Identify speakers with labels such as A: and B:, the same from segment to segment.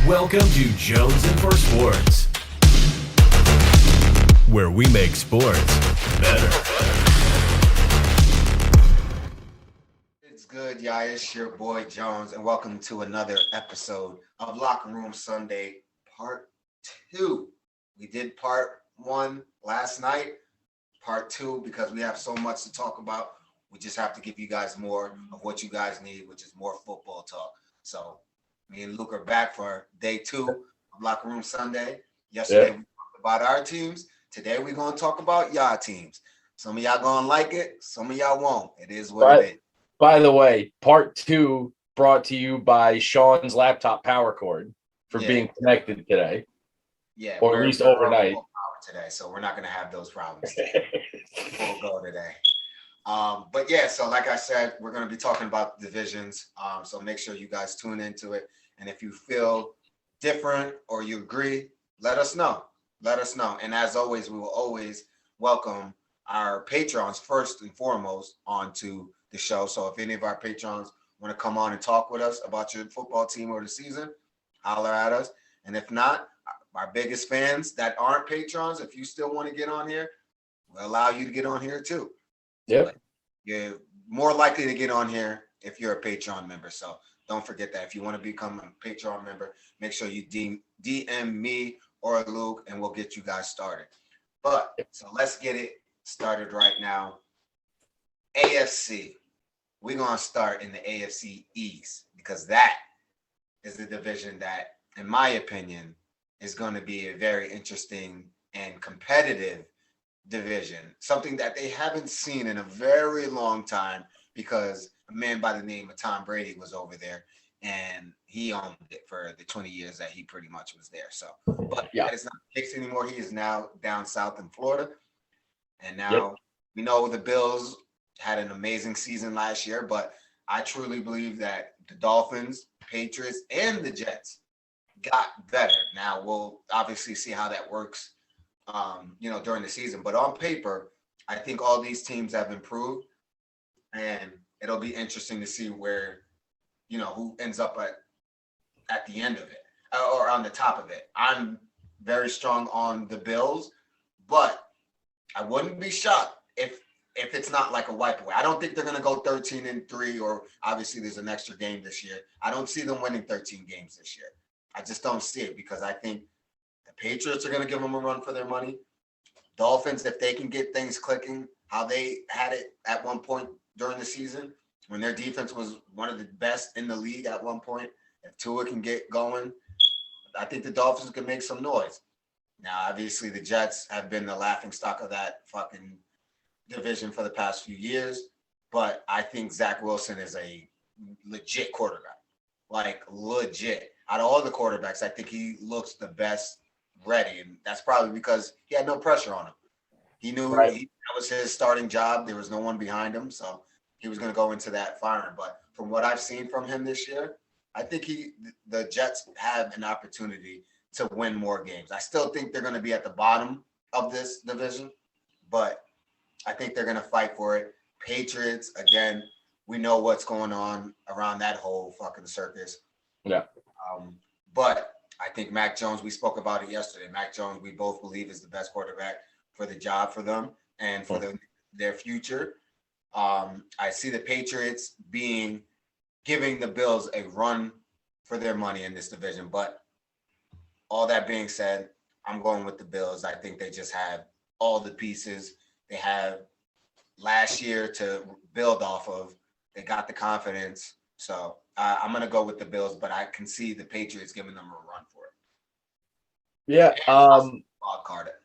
A: Welcome to Jones and for Sports, where we make sports better.
B: It's good, y'all. It's your boy Jones, and welcome to another episode of Locker Room Sunday, Part 2. We did Part 1 last night, Part 2, because we have so much to talk about. We just have to give you guys more of what you guys need, which is more football talk. So, me and Luke are back for day 2 of Locker Room Sunday. Yesterday, we talked about our teams. Today, we're going to talk about y'all teams. Some of y'all going to like it. Some of y'all won't. It is what it is.
C: By the way, Part 2 brought to you by Sean's laptop power cord for being connected today.
B: Yeah.
C: Or at least overnight.
B: Power today, so we're not going to have those problems. We'll go today. But yeah, so like I said, we're going to be talking about divisions. So make sure you guys tune into it. And if you feel different or you agree, let us know. Let us know. And as always, we will always welcome our patrons first and foremost onto the show. So if any of our patrons want to come on and talk with us about your football team or the season, holler at us. And if not, our biggest fans that aren't patrons, if you still want to get on here, we'll allow you to get on here too.
C: Yep.
B: But you're more likely to get on here if you're a Patreon member. So don't forget that. If you want to become a Patreon member, make sure you DM me or Luke, and we'll get you guys started. But so let's get it started right now. AFC. We're going to start in the AFC East because that is the division that, in my opinion, is going to be a very interesting and competitive division, something that they haven't seen in a very long time because a man by the name of Tom Brady was over there and he owned it for the 20 years that he pretty much was there. So, but that is not the case anymore. He is now down south in Florida. And now we know the Bills had an amazing season last year, but I truly believe that the Dolphins, Patriots, and the Jets got better. Now we'll obviously see how that works during the season, but on paper, I think all these teams have improved, and it'll be interesting to see where, who ends up at the end of it or on the top of it. I'm very strong on the Bills, but I wouldn't be shocked if it's not like a wipe away. I don't think they're going to go 13-3, or obviously there's an extra game this year. I don't see them winning 13 games this year. I just don't see it because I think the Patriots are going to give them a run for their money. Dolphins, if they can get things clicking, how they had it at one point during the season, when their defense was one of the best in the league at one point, if Tua can get going, I think the Dolphins can make some noise. Now, obviously, the Jets have been the laughingstock of that fucking division for the past few years, but I think Zach Wilson is a legit quarterback, like legit. Out of all the quarterbacks, I think he looks the best ready, and that's probably because he had no pressure on him. He knew that was his starting job. There was no one behind him, so he was going to go into that firing. But from what I've seen from him this year, I think the Jets have an opportunity to win more games. I still think they're going to be at the bottom of this division, but I think they're going to fight for it. Patriots, again, we know what's going on around that whole fucking circus.
C: Yeah.
B: But I think Mac Jones, we spoke about it yesterday. Mac Jones, we both believe is the best quarterback for the job for them and for their future. I see the Patriots giving the Bills a run for their money in this division. But all that being said, I'm going with the Bills. I think they just have all the pieces. They have last year to build off of. They got the confidence. So I'm going to go with the Bills, but I can see the Patriots giving them a run for it.
C: Yeah.
B: Bob Carter.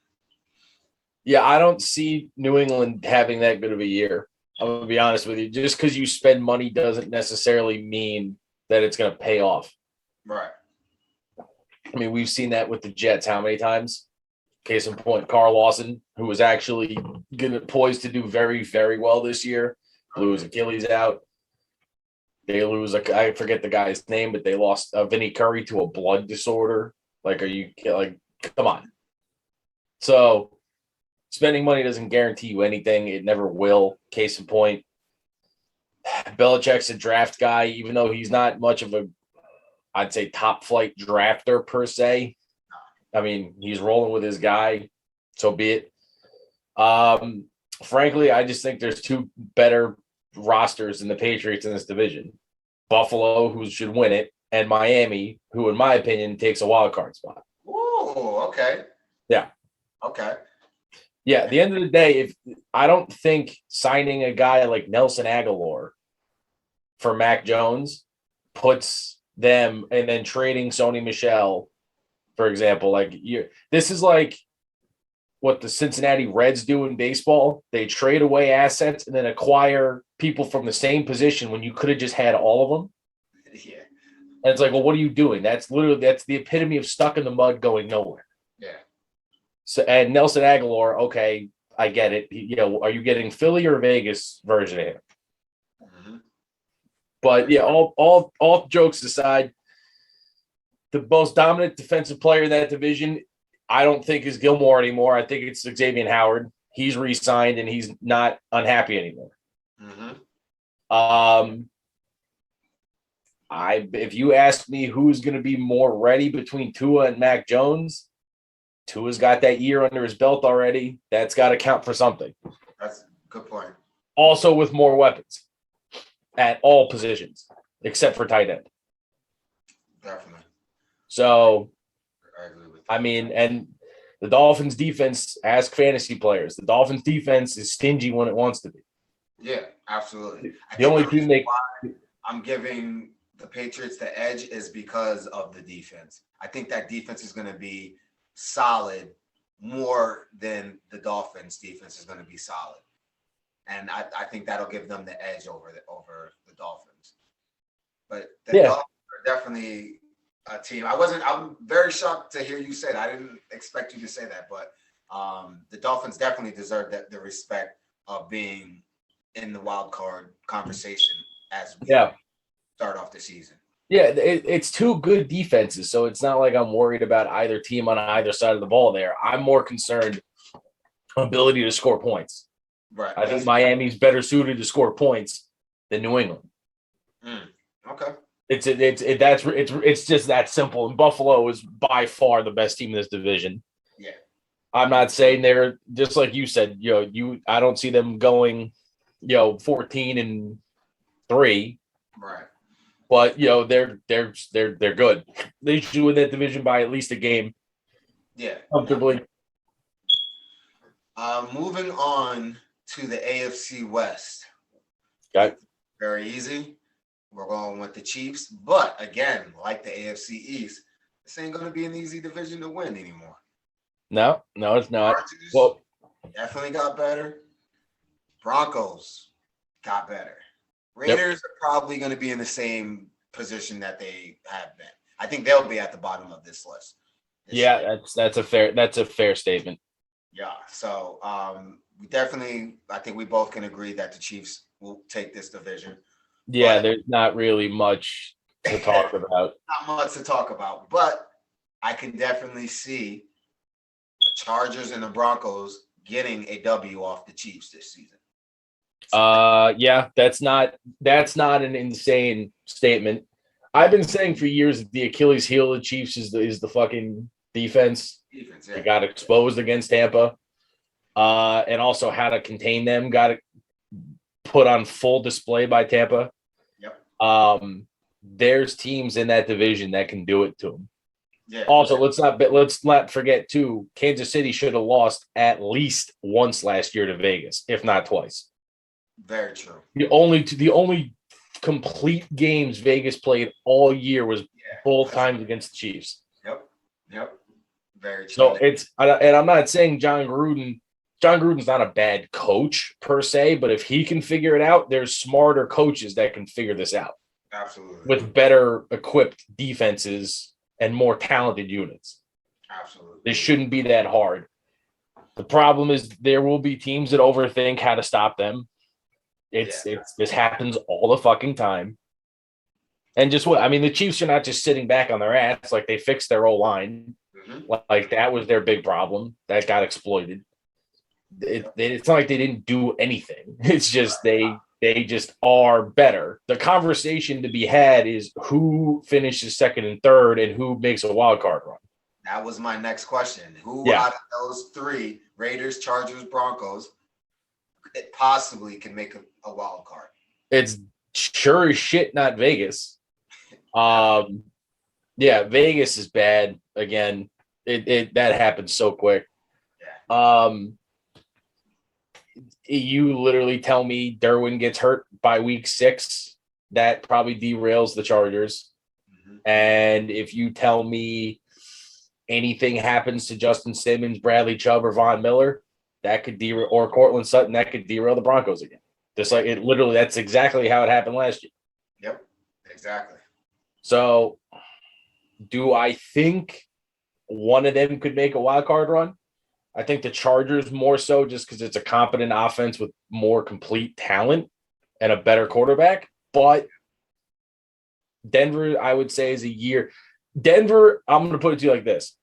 C: Yeah, I don't see New England having that good of a year. I'm going to be honest with you. Just because you spend money doesn't necessarily mean that it's going to pay off.
B: Right.
C: I mean, we've seen that with the Jets how many times? Case in point, Carl Lawson, who was actually poised to do very, very well this year, blew his Achilles out. They lose, I forget the guy's name, but they lost Vinny Curry to a blood disorder. Come on. So spending money doesn't guarantee you anything. It never will. Case in point, Belichick's a draft guy, even though he's not much of a, I'd say, top flight drafter per se. I mean, he's rolling with his guy, so be it. Frankly, I just think there's two better rosters than the Patriots in this division. Buffalo, who should win it, and Miami, who, in my opinion, takes a wild card spot.
B: Ooh, okay.
C: Yeah.
B: Okay.
C: Yeah, at the end of the day, I don't think signing a guy like Nelson Aguilar for Mac Jones puts them, and then trading Sony Michel, for example, this is like what the Cincinnati Reds do in baseball. They trade away assets and then acquire people from the same position when you could have just had all of them.
B: Yeah.
C: And it's like, well, what are you doing? That's the epitome of stuck in the mud going nowhere.
B: Yeah.
C: So, and Nelson Aguilar, okay, I get it. Are you getting Philly or Vegas version of him?
B: Mm-hmm.
C: But yeah, all jokes aside, the most dominant defensive player in that division, I don't think is Gilmore anymore. I think it's Xavier Howard. He's re-signed and he's not unhappy anymore.
B: Mm-hmm.
C: If you ask me who's going to be more ready between Tua and Mac Jones, Tua's got that year under his belt already. That's got to count for something.
B: That's a good point.
C: Also with more weapons at all positions, except for tight end.
B: Definitely.
C: So,
B: I agree with you.
C: I mean, and the Dolphins defense, ask fantasy players, the Dolphins defense is stingy when it wants to be.
B: Yeah, absolutely.
C: The only team
B: I'm giving the Patriots the edge is because of the defense. I think that defense is going to be solid more than the Dolphins defense is going to be solid. And I think that'll give them the edge over the Dolphins. But the Dolphins are definitely a team. I'm very shocked to hear you say that. I didn't expect you to say that, but the Dolphins definitely deserve the respect of being in the wild card conversation as we start off the season.
C: Yeah, it's two good defenses, so it's not like I'm worried about either team on either side of the ball there. I'm more concerned ability to score points.
B: Right.
C: I think Miami's better suited to score points than New England.
B: Okay.
C: It's just that simple. And Buffalo is by far the best team in this division.
B: Yeah.
C: I'm not saying they're just like you said, I don't see them going, 14-3.
B: Right.
C: But they're good. They should win that division by at least a game.
B: Yeah.
C: Comfortably.
B: Moving on to the AFC West.
C: Okay.
B: Very easy. We're going with the Chiefs. But again, like the AFC East, this ain't going to be an easy division to win anymore.
C: No, it's not.
B: Chargers
C: Well,
B: definitely got better. Broncos got better. Raiders are probably going to be in the same position that they have been. I think they'll be at the bottom of this list.
C: That's a fair statement.
B: Yeah. So I think we both can agree that the Chiefs will take this division.
C: Yeah,
B: but
C: there's not really much to talk about.
B: Not much to talk about, but I can definitely see the Chargers and the Broncos getting a W off the Chiefs this season.
C: That's not an insane statement. I've been saying for years that the Achilles heel of the Chiefs is the fucking defense. They got exposed against Tampa, and also how to contain them got put on full display by Tampa.
B: Yep.
C: There's teams in that division that can do it to them.
B: Yeah.
C: Also, let's not forget too, Kansas City should have lost at least once last year to Vegas, if not twice.
B: Very true.
C: The only complete games Vegas played all year was both times against the Chiefs.
B: Yep. Very true.
C: So I'm not saying John Gruden's not a bad coach per se, but if he can figure it out, there's smarter coaches that can figure this out.
B: Absolutely.
C: With better equipped defenses and more talented units.
B: Absolutely.
C: This shouldn't be that hard. The problem is there will be teams that overthink how to stop them. This happens all the fucking time. And the Chiefs are not just sitting back on their ass, like they fixed their O-line.
B: Mm-hmm.
C: Like that was their big problem. That got exploited. It's not like they didn't do anything. It's just they They just are better. The conversation to be had is who finishes second and third and who makes a wild card run.
B: That was my next question. Who
C: Yeah.
B: out of those three, Raiders, Chargers, Broncos, it possibly can make a wild card?
C: It's sure as shit not Vegas. Yeah, Vegas is bad again. It that happens so quick.
B: Yeah.
C: You literally tell me Derwin gets hurt by week 6, that probably derails the Chargers.
B: Mm-hmm.
C: And if you tell me anything happens to Justin Simmons, Bradley Chubb, or Von Miller, that could derail, or Cortland Sutton, that could derail the Broncos again. Just like it literally, that's exactly how it happened last year.
B: Yep, exactly.
C: So do I think one of them could make a wild card run? I think the Chargers more so just because it's a competent offense with more complete talent and a better quarterback. But Denver, I would say, is a year. Denver, I'm going to put it to you like this.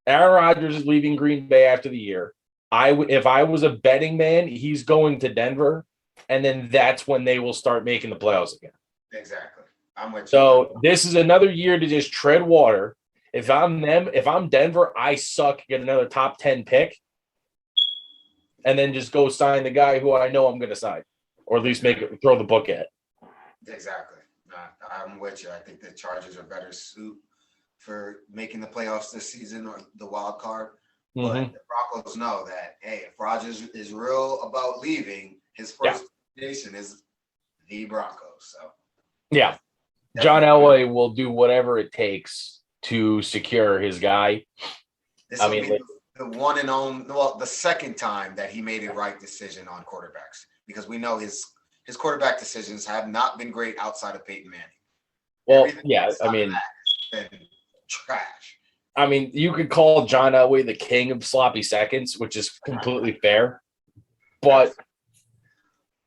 C: Aaron Rodgers is leaving Green Bay after the year. If I was a betting man, he's going to Denver, and then that's when they will start making the playoffs again.
B: Exactly. I'm with you.
C: So this is another year to just tread water. If I'm Denver, I suck, get another top 10 pick, and then just go sign the guy who I know I'm going to sign, or at least throw the book at.
B: Exactly. I'm with you. I think the Chargers are better suit for making the playoffs this season or the wild card. But the Broncos know that, hey, if Rodgers is real about leaving, his first destination is the Broncos. So
C: yeah, John Elway will do whatever it takes to secure his guy.
B: This will be the one and only, well, the second time that he made a right decision on quarterbacks, because we know his quarterback decisions have not been great outside of Peyton Manning.
C: Well,
B: Everything
C: yeah, I mean,
B: been trash.
C: I mean, you could call John Elway the king of sloppy seconds, which is completely fair. But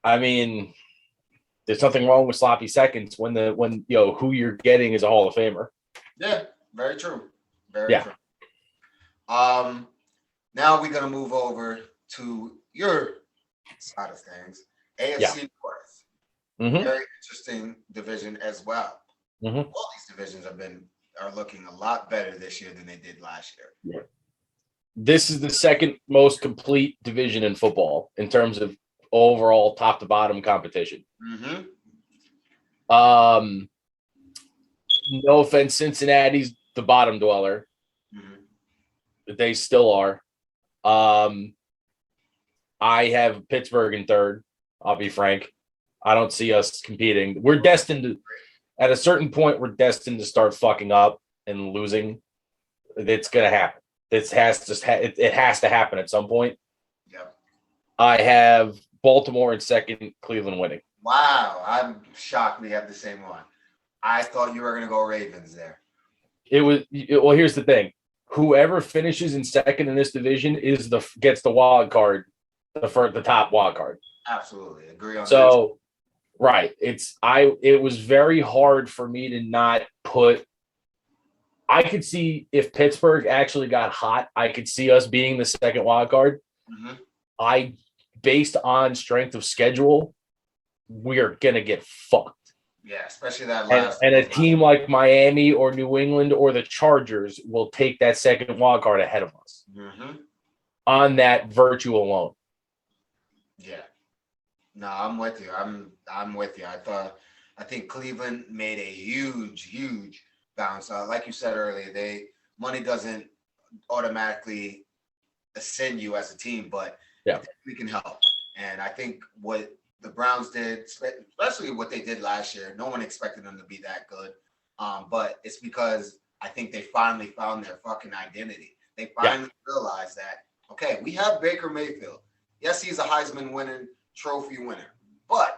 C: I mean, there's nothing wrong with sloppy seconds when who you're getting is a Hall of Famer.
B: Yeah, very true. Very true. Now we're gonna move over to your side of things. AFC North.
C: Mm-hmm.
B: Very interesting division as well.
C: Mm-hmm.
B: All these divisions are looking a lot better this year than they did last year.
C: Yeah. This is the second most complete division in football in terms of overall top to bottom competition.
B: Mm-hmm.
C: No offense, Cincinnati's the bottom dweller. Mm-hmm. They still are. I have Pittsburgh in third. I'll be frank. I don't see us competing. We're destined to, at a certain point, we're destined to start fucking up and losing. It's going to happen. It has to happen at some point.
B: Yep.
C: I have Baltimore in second, Cleveland winning.
B: Wow. I'm shocked we have the same one. I thought you were going to go Ravens there.
C: Well, here's the thing. Whoever finishes in second in this division gets the wild card, the top wild card.
B: Absolutely. Agree on that.
C: So, right. It was very hard for me to not put. I could see if Pittsburgh actually got hot, I could see us being the second wild card. Mm-hmm. Based on strength of schedule, we are gonna get fucked.
B: Yeah, especially that last.
C: And a team like Miami or New England or the Chargers will take that second wild card ahead of us on that virtue alone.
B: Yeah. No, I'm with you. I'm with you. I think Cleveland made a huge bounce. Like you said earlier, money doesn't automatically ascend you as a team, but we can help. And I think what the Browns did, especially what they did last year, no one expected them to be that good. But it's because I think they finally found their fucking identity. They finally realized that, okay, we have Baker Mayfield. Yes, he's a Heisman winning trophy winner, but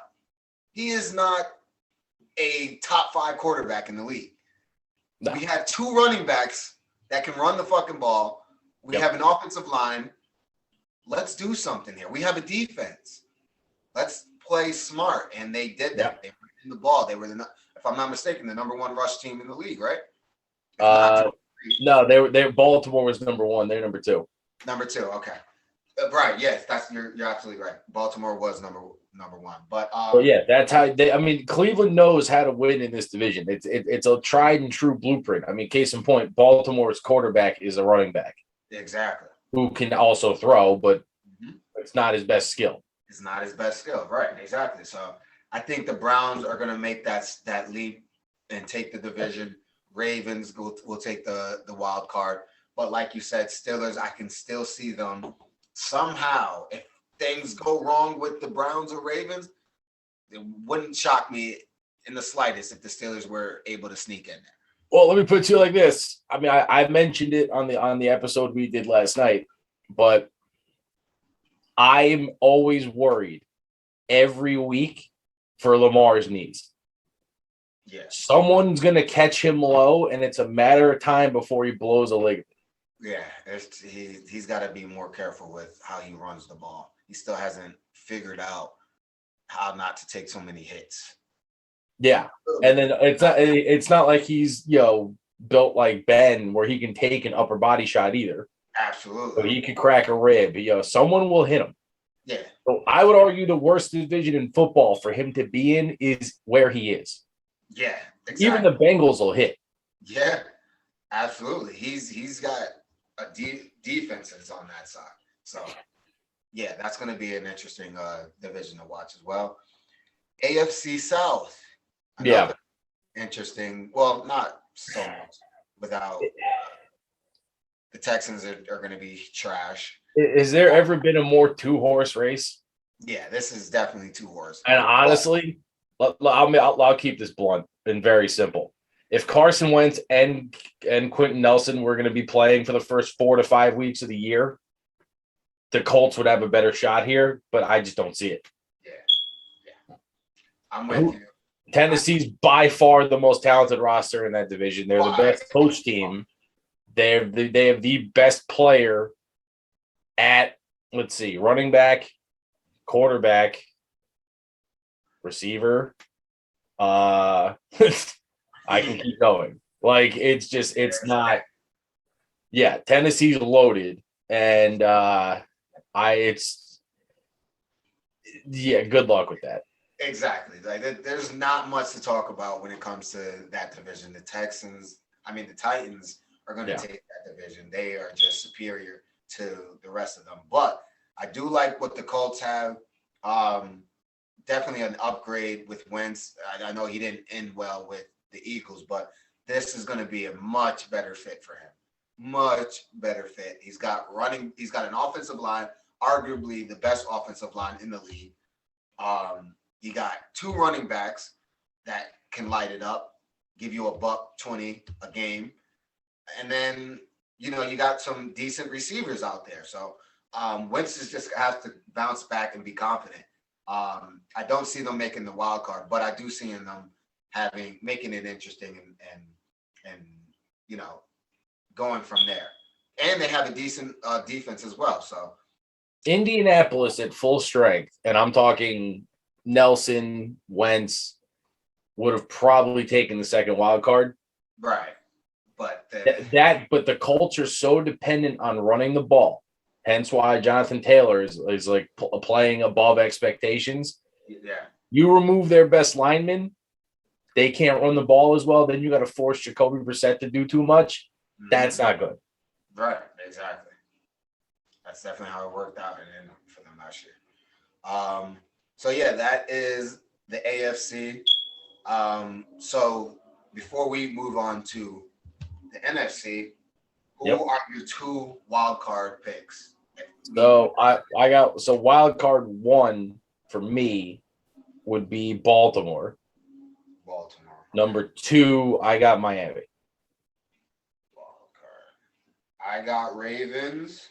B: he is not a top 5 quarterback in the league. No. We have 2 running backs that can run the fucking ball. We have an offensive line. Let's do something here. We have a defense. Let's play smart. And they did that. They were in the ball. They were, if I'm not mistaken, the number 1 rush team in the league, right?
C: No, Baltimore was number 1. They're number 2.
B: Number 2, okay. Right. Yes, you're absolutely right. Baltimore was number one, but
C: But yeah, that's how they. I mean, Cleveland knows how to win in this division. It's a tried and true blueprint. I mean, case in point, Baltimore's quarterback is a running back
B: exactly.
C: who can also throw, but
B: Mhm.
C: it's not his best skill.
B: It's not his best skill, right? Exactly. So I think the Browns are going to make that leap and take the division. Ravens will take the wild card, but like you said, Steelers, I can still see them somehow. If things go wrong with the Browns or Ravens, it wouldn't shock me in the slightest if the Steelers were able to sneak in there.
C: Well, let me put it to you like this. I mean, I mentioned it on the episode we did last night, but I'm always worried every week for Lamar's knees.
B: Yeah.
C: Someone's going to catch him low, and it's a matter of time before he blows a ligament.
B: Yeah, he's got to be more careful with how he runs the ball. He still hasn't figured out how not to take so many hits.
C: Yeah, and then it's not like he's built like Ben where he can take an upper body shot either.
B: Absolutely.
C: So he could crack a rib. Someone will hit him.
B: Yeah.
C: So I would argue the worst division in football for him to be in is where he is.
B: Yeah, exactly.
C: Even the Bengals will hit.
B: Yeah, absolutely. He's got defenses on that side. So yeah, that's going to be an interesting division to watch as well. AFC South.
C: Yeah.
B: Interesting. Well, not so much without the Texans are going to be trash.
C: Has there ever been a more two-horse race?
B: Yeah, this is definitely two-horse.
C: And honestly, I'll keep this blunt and very simple. If Carson Wentz and Quentin Nelson were going to be playing for the first 4 to 5 weeks of the year, the Colts would have a better shot here, but I just don't see it.
B: Yeah. I'm with you.
C: Tennessee's by far the most talented roster in that division. They're the best coach team. They have the best player at, let's see, running back, quarterback, receiver. I can keep going. Like, it's not. Yeah, Tennessee's loaded, and good luck with that.
B: Exactly. Like, there's not much to talk about when it comes to that division. The Titans are going to take that division. They are just superior to the rest of them. But I do like what the Colts have. Definitely an upgrade with Wentz. I know he didn't end well with the Eagles, but this is going to be a much better fit for him. Much better fit. He's got an offensive line, arguably the best offensive line in the league. You got 2 running backs that can light it up, give you $120 a game. And then, you got some decent receivers out there. So Wentz just has to bounce back and be confident. I don't see them making the wild card, but I do see them making it interesting and going from there. And they have a decent defense as well. So
C: Indianapolis at full strength, and I'm talking Nelson, Wentz, would have probably taken the second wild card.
B: Right. But
C: the Colts are so dependent on running the ball. Hence why Jonathan Taylor is like playing above expectations.
B: Yeah.
C: You remove their best lineman, they can't run the ball as well. Then you got to force Jacoby Brissett to do too much. Mm-hmm. That's not good.
B: Right. Exactly. That's definitely how it worked out for them last year. So yeah, that is the AFC. So before we move on to the NFC, who are your 2 wild card picks?
C: So I got wild card 1 for me would be Baltimore. Number 2, I got Miami.
B: Wild card. I got Ravens.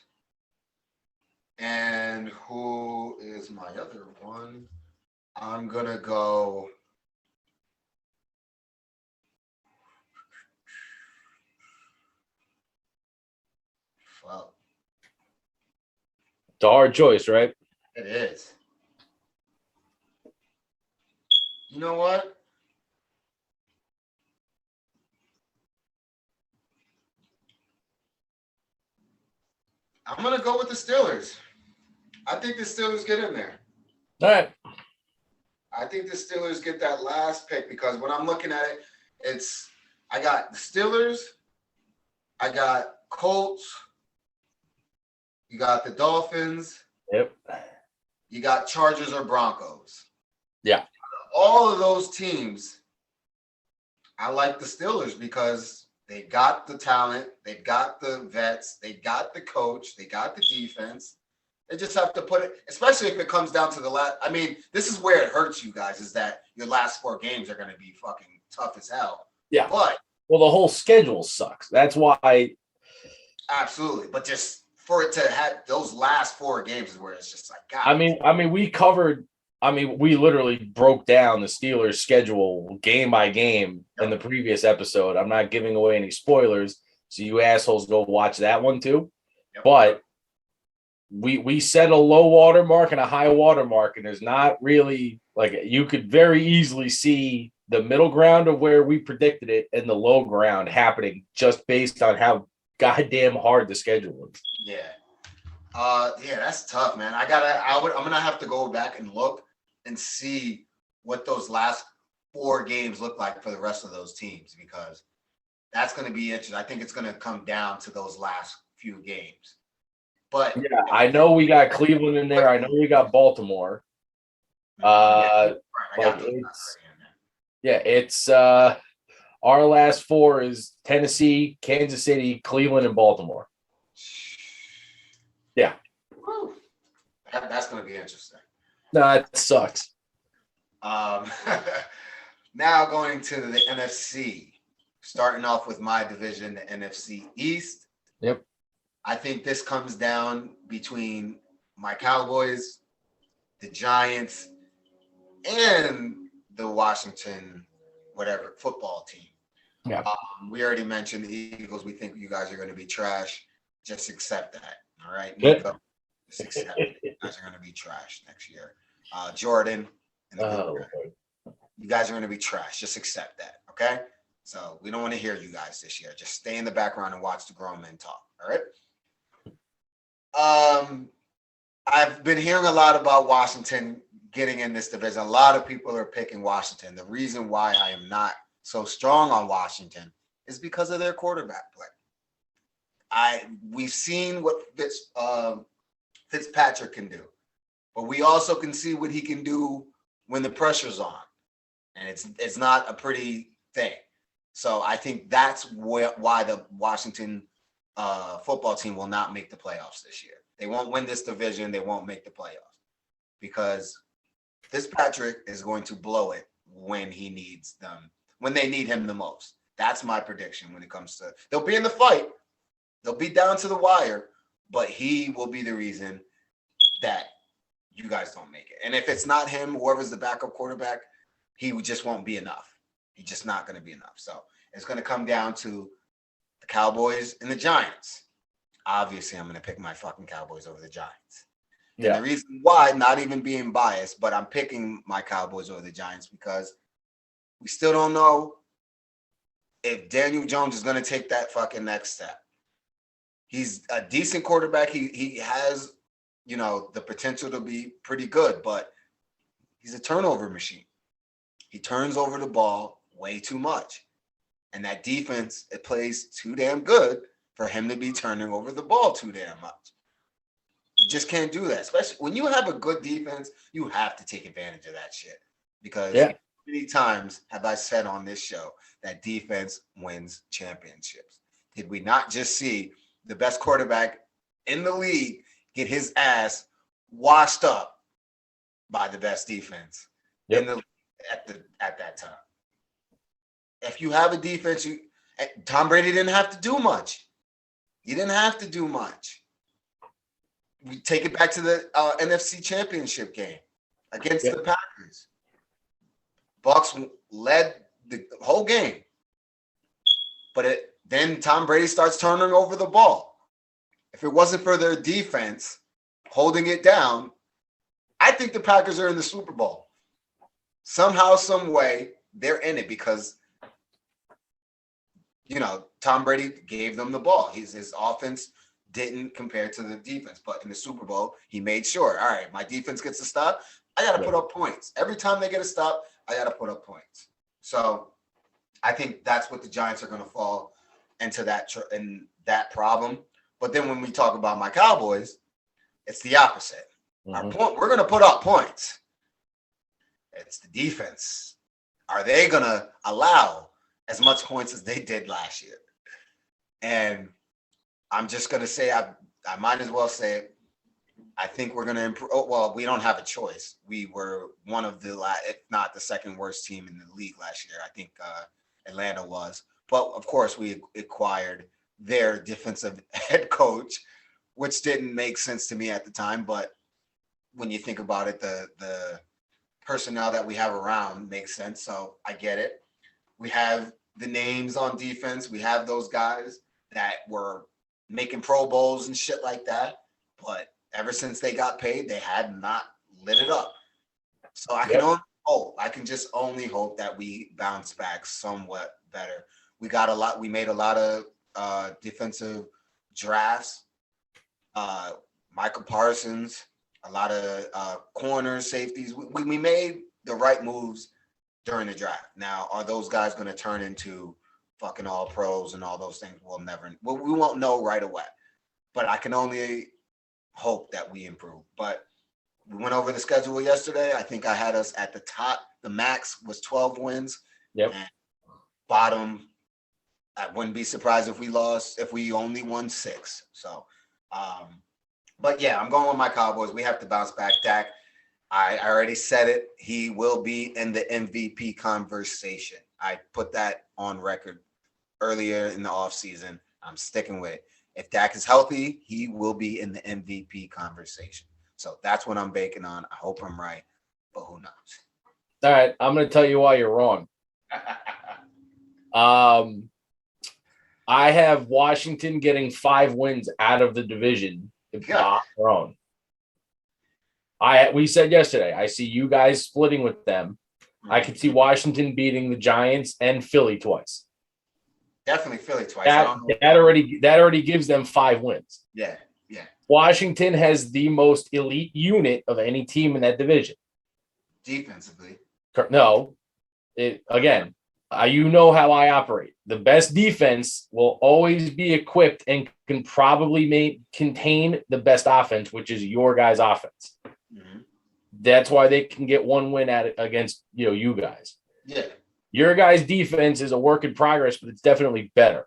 B: And who is my other one? I'm gonna go. Well,
C: it's a hard choice, right?
B: It is. You know what? I'm going to go with the Steelers. I think the Steelers get in there.
C: All right.
B: I think the Steelers get that last pick because when I'm looking at it, I got the Steelers, I got Colts, you got the Dolphins,
C: Yep.
B: you got Chargers or Broncos.
C: Yeah.
B: All of those teams, I like the Steelers because they got the talent, they got the vets, they got the coach, they got the defense. They just have to put it, especially if it comes down to the last. I mean, this is where it hurts you guys, is that your last 4 games are going to be fucking tough as hell.
C: Yeah.
B: But
C: well, the whole schedule sucks. That's why.
B: Absolutely. But just for it to have those last 4 games is where it's just like, God.
C: We literally broke down the Steelers schedule game by game in the previous episode. I'm not giving away any spoilers. So you assholes go watch that one too.
B: Yep.
C: But we set a low water mark and a high water mark, and there's not really like you could very easily see the middle ground of where we predicted it and the low ground happening just based on how goddamn hard the schedule is.
B: Yeah. Yeah, that's tough, man. I'm gonna have to go back and look and see what those last 4 games look like for the rest of those teams, because that's gonna be interesting. I think it's gonna come down to those last few games. But
C: yeah, I know we got Cleveland in there. I know we got Baltimore. It's our last 4 is Tennessee, Kansas City, Cleveland, and Baltimore. Yeah.
B: Whew. That's going to be interesting.
C: No, it sucks.
B: Now going to the NFC, starting off with my division, the NFC East.
C: Yep.
B: I think this comes down between my Cowboys, the Giants, and the Washington football team.
C: Yeah.
B: We already mentioned the Eagles. We think you guys are going to be trash. Just accept that. All right.
C: Yep.
B: Nico, just accept it. You guys are going to be trash next year. Jordan, and you guys are going to be trash. Just accept that. Okay. So we don't want to hear you guys this year. Just stay in the background and watch the grown men talk. All right. I've been hearing a lot about Washington getting in this division. A lot of people are picking Washington. The reason why I am not so strong on Washington is because of their quarterback play. We've seen what Fitzpatrick can do, but we also can see what he can do when the pressure's on, and it's not a pretty thing. So I think that's why the Washington football team will not make the playoffs this year. They won't win this division. They won't make the playoffs because Fitzpatrick is going to blow it when he needs them, when they need him the most. That's my prediction when it comes to, they'll be in the fight. They'll be down to the wire, but he will be the reason that you guys don't make it. And if it's not him, whoever's the backup quarterback, he just won't be enough. He's just not going to be enough. So it's going to come down to the Cowboys and the Giants. Obviously, I'm going to pick my fucking Cowboys over the Giants. Yeah. And the reason why, not even being biased, but I'm picking my Cowboys over the Giants because we still don't know if Daniel Jones is going to take that fucking next step. He's a decent quarterback. He has, the potential to be pretty good, but he's a turnover machine. He turns over the ball way too much. And that defense, it plays too damn good for him to be turning over the ball too damn much. You just can't do that. Especially when you have a good defense, you have to take advantage of that shit. Because many times have I said on this show that defense wins championships. Did we not just see the best quarterback in the league get his ass washed up by the best defense in the at that time? If you have a defense, Tom Brady didn't have to do much. He didn't have to do much. We take it back to the NFC Championship game against the Packers. Bucks led the whole game, but then Tom Brady starts turning over the ball. If it wasn't for their defense holding it down, I think the Packers are in the Super Bowl. Somehow, some way, they're in it because Tom Brady gave them the ball. His offense didn't compare to the defense. But in the Super Bowl, he made sure, all right, my defense gets a stop. I got to put up points. Every time they get a stop, I got to put up points. So I think that's what the Giants are going to fall into that problem. But then when we talk about my Cowboys, it's the opposite. Our point, we're going to put up points. It's the defense. Are they going to allow as much points as they did last year? And I'm just going to say, I might as well say it. I think we're going to improve. Oh, well, we don't have a choice. We were one of the, if not the second worst team in the league last year. I think Atlanta was. But, of course, we acquired their defensive head coach, which didn't make sense to me at the time. But when you think about it, the personnel that we have around makes sense. So I get it. We have the names on defense. We have those guys that were making Pro Bowls and shit like that. But ever since they got paid, they had not lit it up. So I can only hope. I can just only hope that we bounce back somewhat better. We made a lot of defensive drafts. Michael Parsons, a lot of corners, safeties. We made the right moves during the draft. Now, are those guys going to turn into fucking all pros and all those things? We won't know right away. But I can only hope that we improve. But we went over the schedule yesterday. I think I had us at the top. The max was 12 wins.
C: Yep.
B: And bottom, I wouldn't be surprised if we only won 6. So, but yeah, I'm going with my Cowboys. We have to bounce back. Dak, I already said it. He will be in the MVP conversation. I put that on record earlier in the offseason. I'm sticking with it. If Dak is healthy, he will be in the MVP conversation. So that's what I'm banking on. I hope I'm right, but who knows?
C: All right, I'm going to tell you why you're wrong. I have Washington getting 5 wins out of the division. Not their own. We said yesterday, I see you guys splitting with them. I could see Washington beating the Giants and Philly twice.
B: Definitely Philly twice.
C: That already gives them 5 wins.
B: Yeah.
C: Washington has the most elite unit of any team in that division.
B: Defensively.
C: No. You know how I operate. The best defense will always be equipped and can probably contain the best offense, which is your guys' offense. Mm-hmm. That's why they can get 1 win against you guys.
B: Yeah.
C: Your guys' defense is a work in progress, but it's definitely better.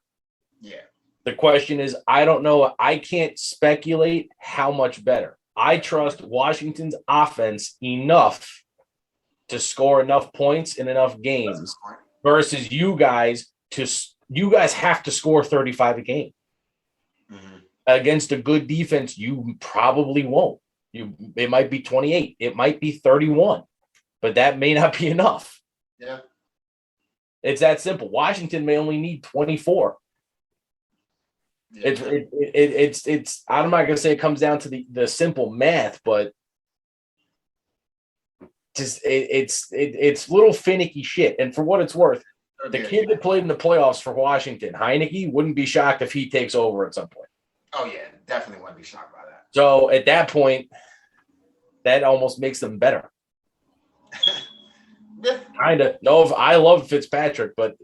B: Yeah.
C: The question is, I don't know. I can't speculate how much better. I trust Washington's offense enough to score enough points in enough games versus you guys have to score 35 a game. Mm-hmm. Against a good defense, you probably won't. It might be 28. It might be 31, but that may not be enough.
B: Yeah.
C: It's that simple. Washington may only need 24. Yeah. It's I'm not gonna say it comes down to the simple math, but just it's little finicky shit. And for what it's worth, the kid that played in the playoffs for Washington, Heineke, wouldn't be shocked if he takes over at some point.
B: Oh yeah, definitely wouldn't be shocked by that.
C: So at that point, that almost makes them better. Kind of. No, I love Fitzpatrick, but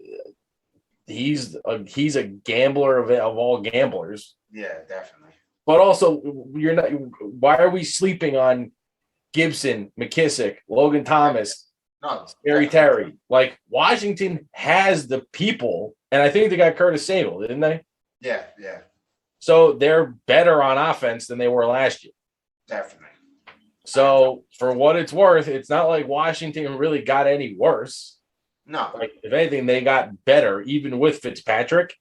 C: he's a gambler of all gamblers.
B: Yeah, definitely.
C: But also, you're not. Why are we sleeping on Gibson, McKissick, Logan Thomas, Scary Terry? Like Washington has the people, and I think they got Curtis Samuel, didn't they?
B: Yeah.
C: So they're better on offense than they were last year.
B: Definitely.
C: So for what it's worth, it's not like Washington really got any worse.
B: No.
C: Like if anything, they got better, even with Fitzpatrick,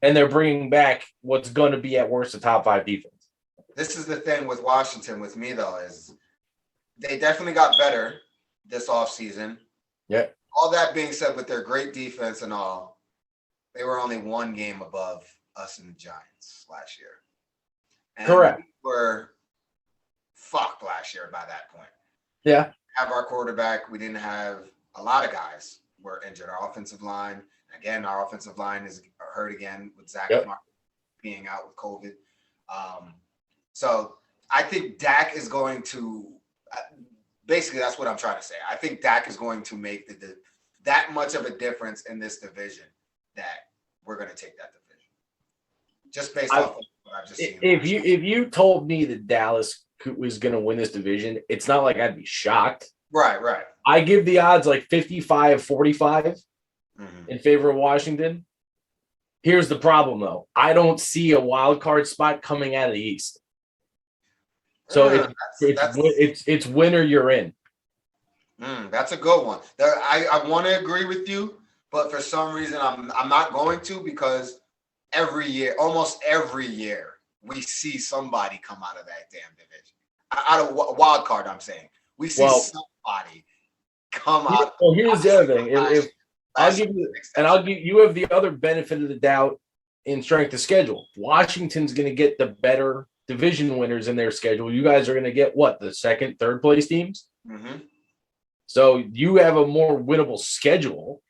C: and they're bringing back what's going to be at worst a top 5 defense.
B: This is the thing with Washington with me though, is they definitely got better this offseason.
C: Yeah. All
B: that being said, with their great defense and all, they were only 1 game above us and the Giants last year. And
C: correct.
B: We were fucked last year by that point.
C: Yeah.
B: Have our quarterback. We didn't have a lot of guys were injured. Our offensive line is hurt again with Zach being out with COVID. So I think Dak is going to basically that's what I'm trying to say. I think Dak is going to make that much of a difference in this division that we're going to take that division just based off of what I've just seen.
C: If you told me that Dallas was going to win this division, it's not like I'd be shocked.
B: Right.
C: I give the odds like 55-45 in favor of Washington. Here's the problem, though. I don't see a wild card spot coming out of the East. So it's win or you're in.
B: That's a good one. I want to agree with you, but for some reason I'm not going to, because almost every year, we see somebody come out of that damn division. Out of wild card, I'm saying. We see somebody come out.
C: Well, here's the other thing. If I'll give you have the other benefit of the doubt in strength of schedule. Washington's going to get the better division winners in their schedule. You guys are going to get what, the second, third place teams?
B: Mm-hmm.
C: So you have a more winnable schedule.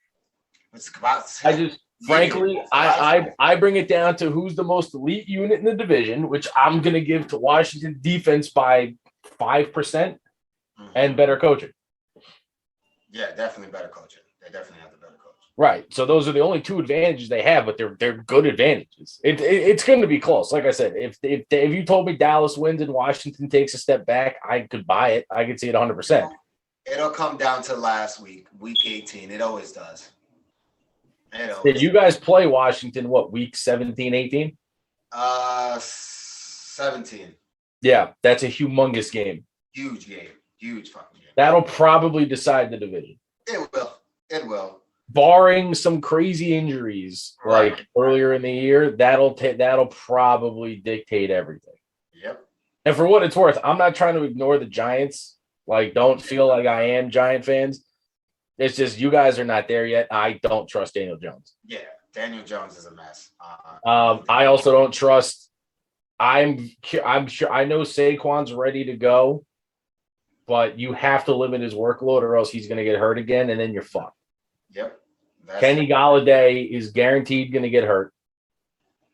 C: Frankly, I bring it down to who's the most elite unit in the division, which I'm going to give to Washington defense by 5% and better coaching.
B: Yeah, definitely better coaching. They definitely have the better coach.
C: Right. So those are the only two advantages they have, but they're good advantages. It's going to be close. Like I said, if you told me Dallas wins and Washington takes a step back, I could buy it. I could see it 100%.
B: It'll come down to last week 18. It always does.
C: Did you guys play Washington, week 17, 18?
B: 17.
C: Yeah, that's a humongous game.
B: Huge game. Huge fucking game.
C: That'll probably decide the division.
B: It will.
C: Barring some crazy injuries like earlier in the year, that'll probably dictate everything.
B: Yep.
C: And for what it's worth, I'm not trying to ignore the Giants. Like, don't feel like I am Giant fans. It's just you guys are not there yet. I don't trust Daniel Jones.
B: Yeah, Daniel Jones is a mess.
C: I also don't trust. I'm sure. I know Saquon's ready to go, but you have to limit his workload, or else he's going to get hurt again, and then you're fucked.
B: Yep.
C: Kenny Golladay is guaranteed going to get hurt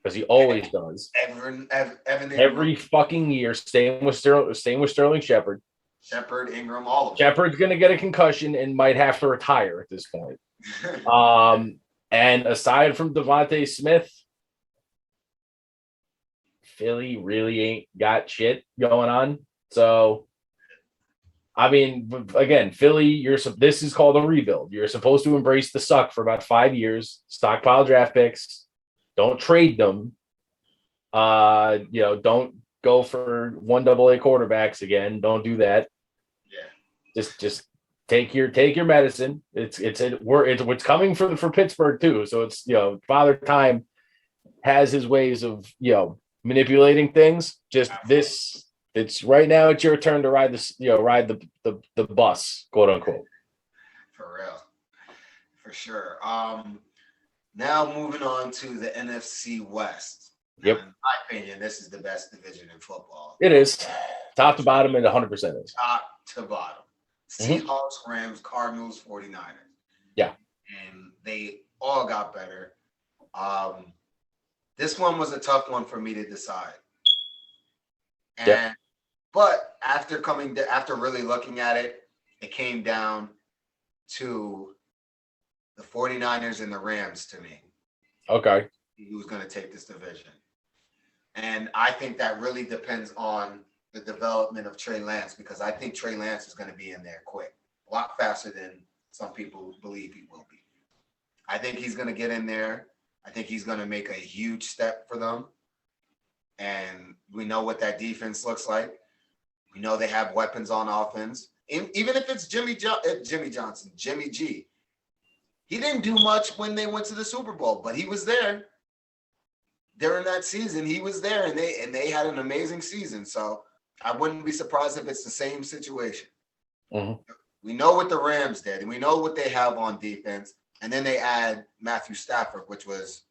C: because he always does. Every fucking year. Same with Sterling Shepard.
B: Shepard, Ingram, all of them.
C: Shepard's going to get a concussion and might have to retire at this point. And aside from Devontae Smith, Philly really ain't got shit going on. So, I mean, again, Philly, this is called a rebuild. You're supposed to embrace the suck for about 5 years, stockpile draft picks, don't trade them. Don't go for 1AA quarterbacks again. Don't do that.
B: Yeah.
C: Just take your medicine. It's coming for Pittsburgh too. So it's Father Time has his ways of manipulating things. It's right now. It's your turn to ride the bus, quote unquote.
B: For real, for sure. Now moving on to the NFC West.
C: Yep.
B: In my opinion, this is the best division in football.
C: It is top to bottom, and 100% is
B: top to bottom. Seahawks, Rams, Cardinals, 49ers.
C: Yeah,
B: and they all got better. This one was a tough one for me to decide. But after really looking at it, it came down to the 49ers and the Rams to me.
C: Okay.
B: Who's going to take this division? And I think that really depends on the development of Trey Lance, because I think Trey Lance is going to be in there quick, a lot faster than some people believe he will be. I think he's going to get in there. I think he's going to make a huge step for them. And we know what that defense looks like. We know they have weapons on offense. Even if it's Jimmy G. He didn't do much when they went to the Super Bowl, but he was there. During that season, he was there, and they had an amazing season. So I wouldn't be surprised if it's the same situation.
C: Mm-hmm.
B: We know what the Rams did, and we know what they have on defense. And then they add Matthew Stafford, which was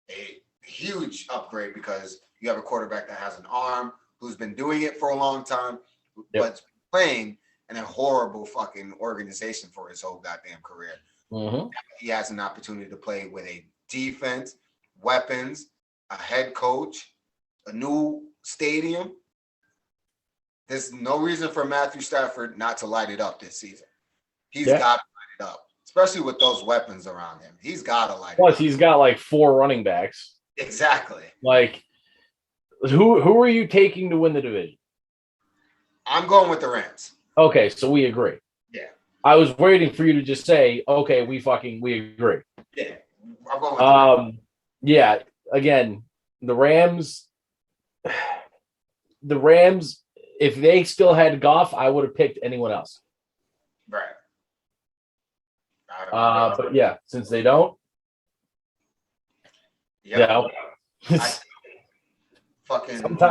B: a huge upgrade because you have a quarterback that has an arm, who's been doing it for a long time, but playing in a horrible fucking organization for his whole goddamn career.
C: Mm-hmm.
B: He has an opportunity to play with a defense, weapons, a head coach, a new stadium, there's no reason for Matthew Stafford not to light it up this season. He's got to light it up, especially with those weapons around him. He's got to light it up.
C: Plus, he's got like 4 running backs.
B: Exactly.
C: Like, who are you taking to win the division?
B: I'm going with the Rams.
C: Okay, so we agree.
B: Yeah.
C: I was waiting for you to just say, okay, we agree.
B: Yeah. I'm going with the Rams.
C: Yeah, again, the Rams, if they still had Goff, I would have picked anyone else.
B: Right.
C: But yeah, since they don't,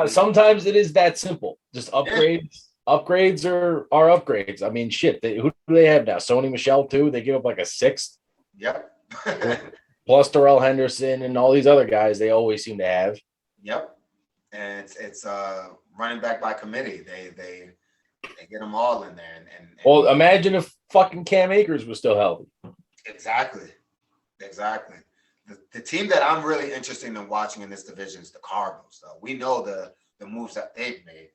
C: sometimes it is that simple. Just upgrades. Upgrades are upgrades. I mean, shit. Who do they have now? Sony Michel too. They give up like a 6th.
B: Yep.
C: Plus Darrell Henderson and all these other guys. They always seem to have.
B: Yep. And it's running back by committee. They get them all in there. And
C: well, imagine if fucking Cam Akers was still healthy.
B: Exactly. The team that I'm really interested in watching in this division is the Cardinals. Though we know the moves that they've made.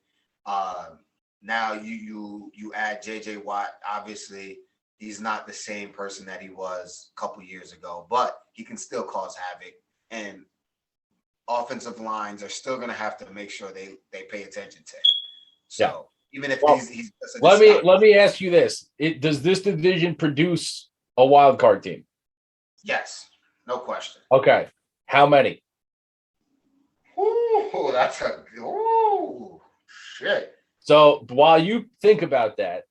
B: Now you add J.J. Watt. Obviously, he's not the same person that he was a couple years ago, but he can still cause havoc. And offensive lines are still going to have to make sure they pay attention to him. So even if he's
C: let me ask you this: does this division produce a wild card team?
B: Yes, no question.
C: Okay, how many?
B: Ooh, that's shit.
C: So while you think about that,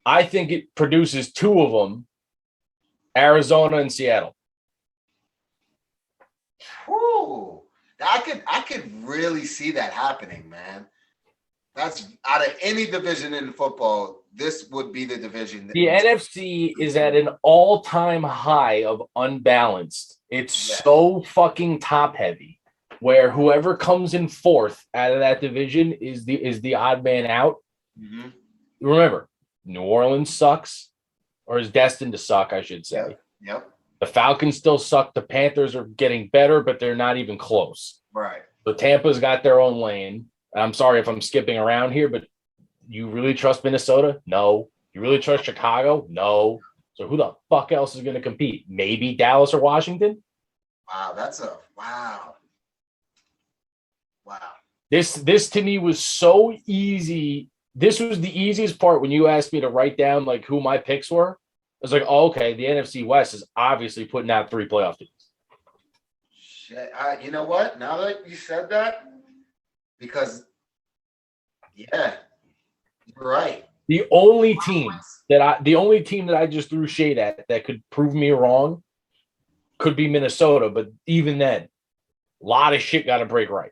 C: I think it produces 2 of them, Arizona and Seattle.
B: Ooh, I could really see that happening, man. That's out of any division in football, this would be the division.
C: The NFC is at an all-time high of unbalanced. It's so fucking top-heavy, where whoever comes in 4th out of that division is the odd man out.
B: Mm-hmm.
C: Remember, New Orleans sucks, or is destined to suck, I should say.
B: Yep.
C: The Falcons still suck. The Panthers are getting better, but they're not even close.
B: Right.
C: So Tampa's got their own lane. I'm sorry if I'm skipping around here, but you really trust Minnesota? No. You really trust Chicago? No. So who the fuck else is going to compete? Maybe Dallas or Washington?
B: Wow.
C: This to me was so easy. This was the easiest part when you asked me to write down like who my picks were. I was like, oh, okay, the NFC West is obviously putting out 3 playoff teams.
B: Shit, you know what? Now that you said that, because you're right.
C: The only team that I just threw shade at that could prove me wrong could be Minnesota, but even then, a lot of shit got to break right.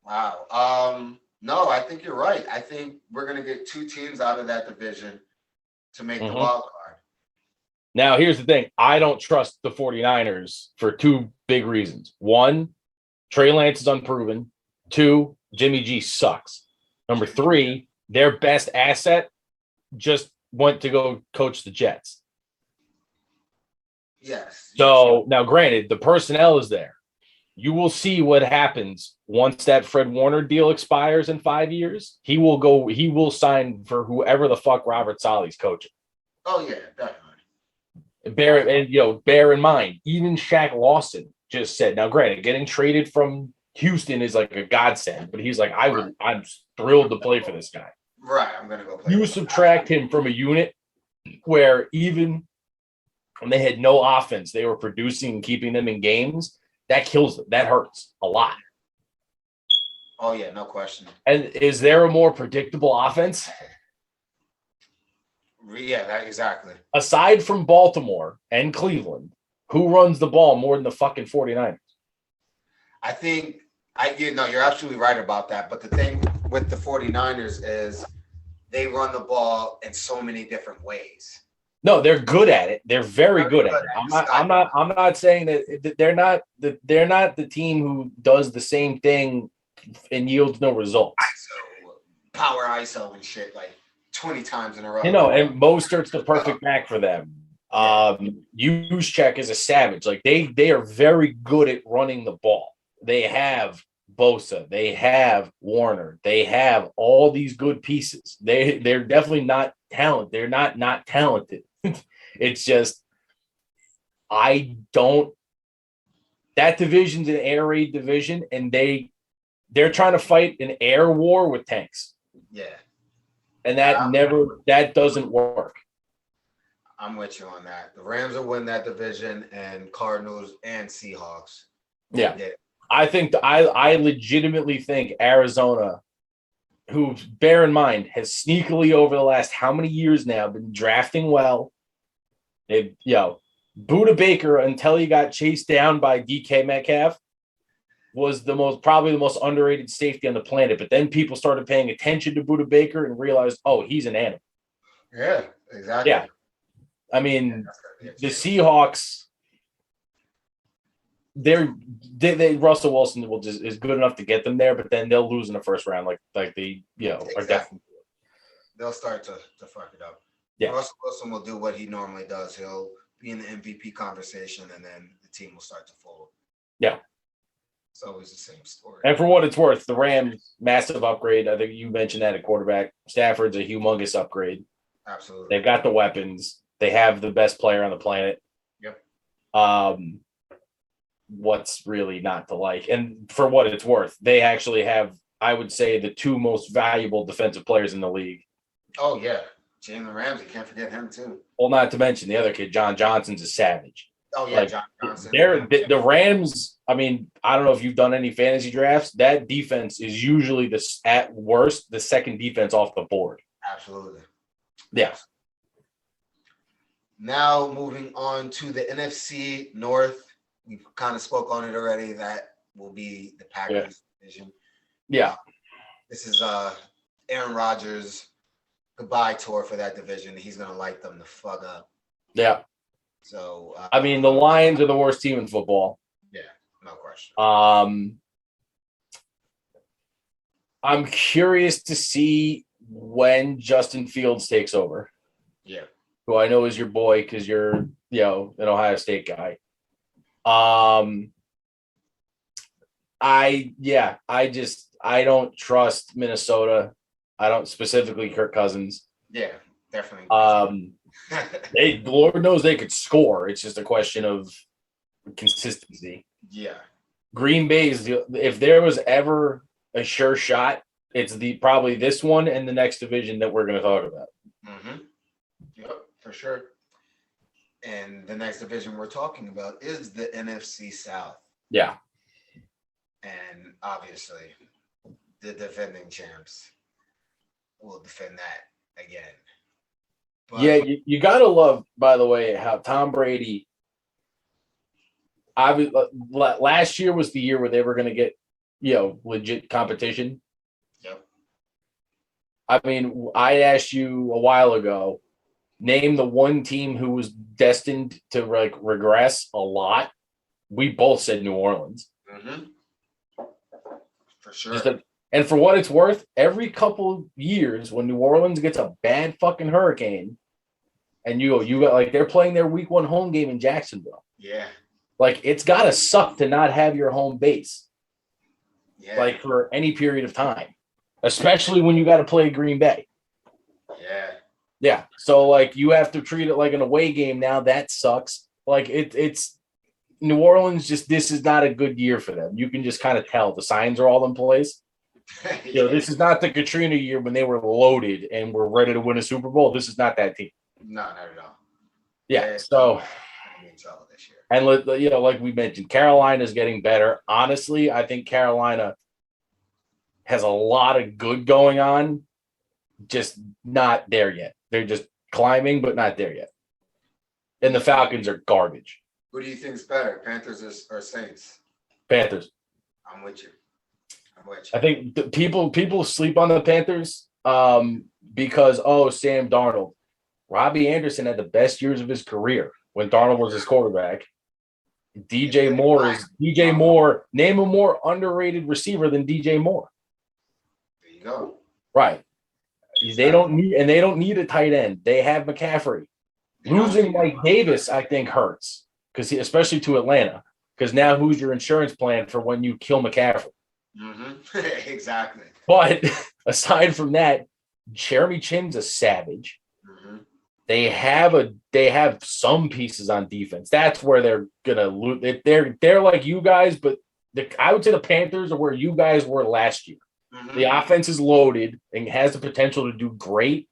B: Wow. No, I think you're right. I think we're going to get 2 teams out of that division to make the wild card.
C: Now, here's the thing. I don't trust the 49ers for 2 big reasons. 1, Trey Lance is unproven. 2, Jimmy G sucks. Number 3, their best asset just went to go coach the Jets.
B: Yes.
C: So now, granted, the personnel is there. You will see what happens once that Fred Warner deal expires in 5 years. He will sign for whoever the fuck Robert Saleh's coaching.
B: Oh yeah, definitely.
C: Bear in mind, even Shaq Lawson just said. Now, granted, getting traded from Houston is like a godsend, but he's like, I'm thrilled to play for this guy.
B: Right, I'm gonna go play.
C: You subtract him from a unit where even when they had no offense, they were producing and keeping them in games. That kills them. That hurts a lot.
B: Oh yeah, no question.
C: And is there a more predictable offense?
B: Yeah, exactly.
C: Aside from Baltimore and Cleveland, who runs the ball more than the fucking 49ers?
B: I think you're absolutely right about that. But the thing with the 49ers is they run the ball in so many different ways. No,
C: they're good at it. They're very good at it. I'm not saying that they're not the team who does the same thing and yields no results.
B: Power ISO and shit like 20 times in a row.
C: And Mostert's the perfect back for them. Juszczyk is a savage. Like they are very good at running the ball. They have Bosa, they have Warner, they have all these good pieces. They're definitely not talented. They're not talented. It's just that division's an air raid division, and they're trying to fight an air war with tanks.
B: Yeah.
C: And that doesn't work.
B: I'm with you on that. The Rams will win that division, and Cardinals and Seahawks.
C: Yeah. I think I legitimately think Arizona, who, bear in mind, has sneakily over the last how many years now been drafting well. They've, Buda Baker, until he got chased down by DK Metcalf, was probably the most underrated safety on the planet. But then people started paying attention to Buda Baker and realized, oh, he's an animal.
B: Yeah, exactly.
C: Yeah. I mean, the Seahawks, Russell Wilson is good enough to get them there, but then they'll lose in the first round, like they are definitely.
B: They'll start to fuck it up.
C: Yeah.
B: Russell Wilson will do what he normally does. He'll be in the MVP conversation, and then the team will start to fold.
C: Yeah.
B: It's always the same story.
C: And for what it's worth, the Rams, massive upgrade. I think you mentioned that at quarterback. Stafford's a humongous upgrade.
B: Absolutely.
C: They've got the weapons. They have the best player on the planet.
B: Yep.
C: What's really not to like? And for what it's worth, they actually have, I would say, the two most valuable defensive players in the league.
B: Oh, yeah. Jalen Ramsey, can't forget him, too.
C: Well, not to mention the other kid, John Johnson's a savage.
B: Oh, yeah, John Johnson.
C: The Rams, I mean, I don't know if you've done any fantasy drafts. That defense is usually, at worst, the second defense off the board.
B: Absolutely.
C: Yeah.
B: Now, moving on to the NFC North. We've kind of spoke on it already. That will be the Packers division.
C: Yeah.
B: This is Aaron Rodgers' goodbye tour for that division. He's going to light them the fuck up.
C: Yeah.
B: So,
C: I mean, the Lions are the worst team in football.
B: Yeah, no question.
C: I'm curious to see when Justin Fields takes over.
B: Yeah. Who
C: I know is your boy because you're, an Ohio State guy. I don't trust Minnesota. I don't, specifically Kirk Cousins.
B: Yeah, definitely.
C: Lord knows they could score. It's just a question of consistency.
B: Yeah.
C: Green Bay if there was ever a sure shot, it's probably this one and the next division that we're going to talk about.
B: Mm-hmm. Yep, for sure. And the next division we're talking about is the NFC South.
C: Yeah.
B: And obviously, the defending champs will defend that again. But,
C: yeah, you got to love, by the way, how Tom Brady last year was the year where they were going to get, legit competition.
B: Yep.
C: I mean, I asked you a while ago, name the one team who was destined to regress a lot. We both said New Orleans.
B: Mm-hmm. For sure.
C: And for what it's worth, every couple of years when New Orleans gets a bad fucking hurricane, and you got they're playing their week 1 home game in Jacksonville.
B: Yeah.
C: It's gotta suck to not have your home base.
B: Yeah.
C: For any period of time. Especially when you gotta play Green Bay.
B: Yeah.
C: Yeah. So you have to treat it like an away game now. That sucks. It's New Orleans, this is not a good year for them. You can just kind of tell the signs are all in place. This is not the Katrina year when they were loaded and were ready to win a Super Bowl. This is not that team.
B: No, not at all.
C: Yeah. So, and like we mentioned, Carolina's getting better. Honestly, I think Carolina has a lot of good going on, just not there yet. They're just climbing, but not there yet. And the Falcons are garbage.
B: Who do you think is better, Panthers or Saints?
C: Panthers.
B: I'm with you.
C: I think people sleep on the Panthers because, Sam Darnold. Robbie Anderson had the best years of his career when Darnold was his quarterback. DJ Moore. Name a more underrated receiver than DJ Moore.
B: There you go.
C: Right. They don't need a tight end. They have McCaffrey. Losing Mike Davis, I think, hurts because especially to Atlanta. Because now who's your insurance plan for when you kill McCaffrey?
B: Exactly.
C: But aside from that, Jeremy Chin's a savage. They have some pieces on defense. That's where they're gonna lose. They're like you guys, but I would say the Panthers are where you guys were last year. The offense is loaded and has the potential to do great.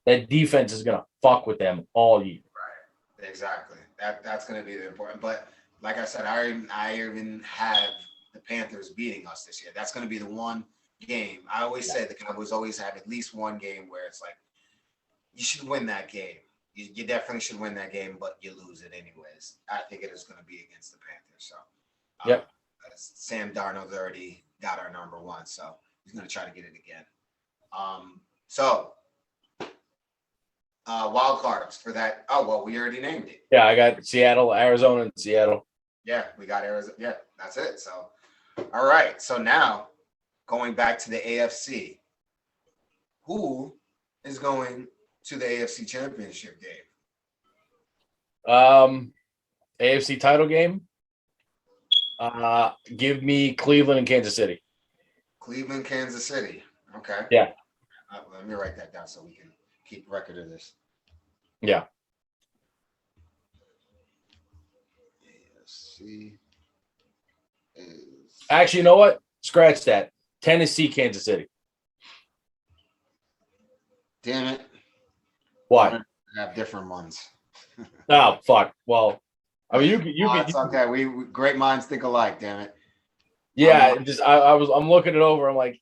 C: That defense is gonna fuck with them all year.
B: Right. Exactly. That's gonna be the important. But like I said, I even have the Panthers beating us this year. That's gonna be the one game. I always say the Cowboys always have at least one game where it's like you should win that game. You definitely should win that game, but you lose it anyways. I think it is going to be against the Panthers. So, Sam Darnold already got our number one, so he's going to try to get it again. Wild cards for that. Oh, well, we already named it.
C: Yeah, I got Seattle, Arizona, and Seattle.
B: Yeah, we got Arizona. Yeah, that's it. So, all right. So now going back to the AFC, who is going to the AFC Championship game?
C: AFC title game. Give me Cleveland and Kansas City.
B: Cleveland, Kansas City. Okay.
C: Yeah.
B: Let me write that down so we can keep record of this.
C: Yeah.
B: AFC is
C: Actually, you know what? Scratch that. Tennessee, Kansas City.
B: Damn it.
C: Why?
B: Have different ones.
C: Oh, fuck. Well, I mean,
B: it's okay. We great minds think alike. Damn it.
C: Yeah, I'm looking it over. I'm like,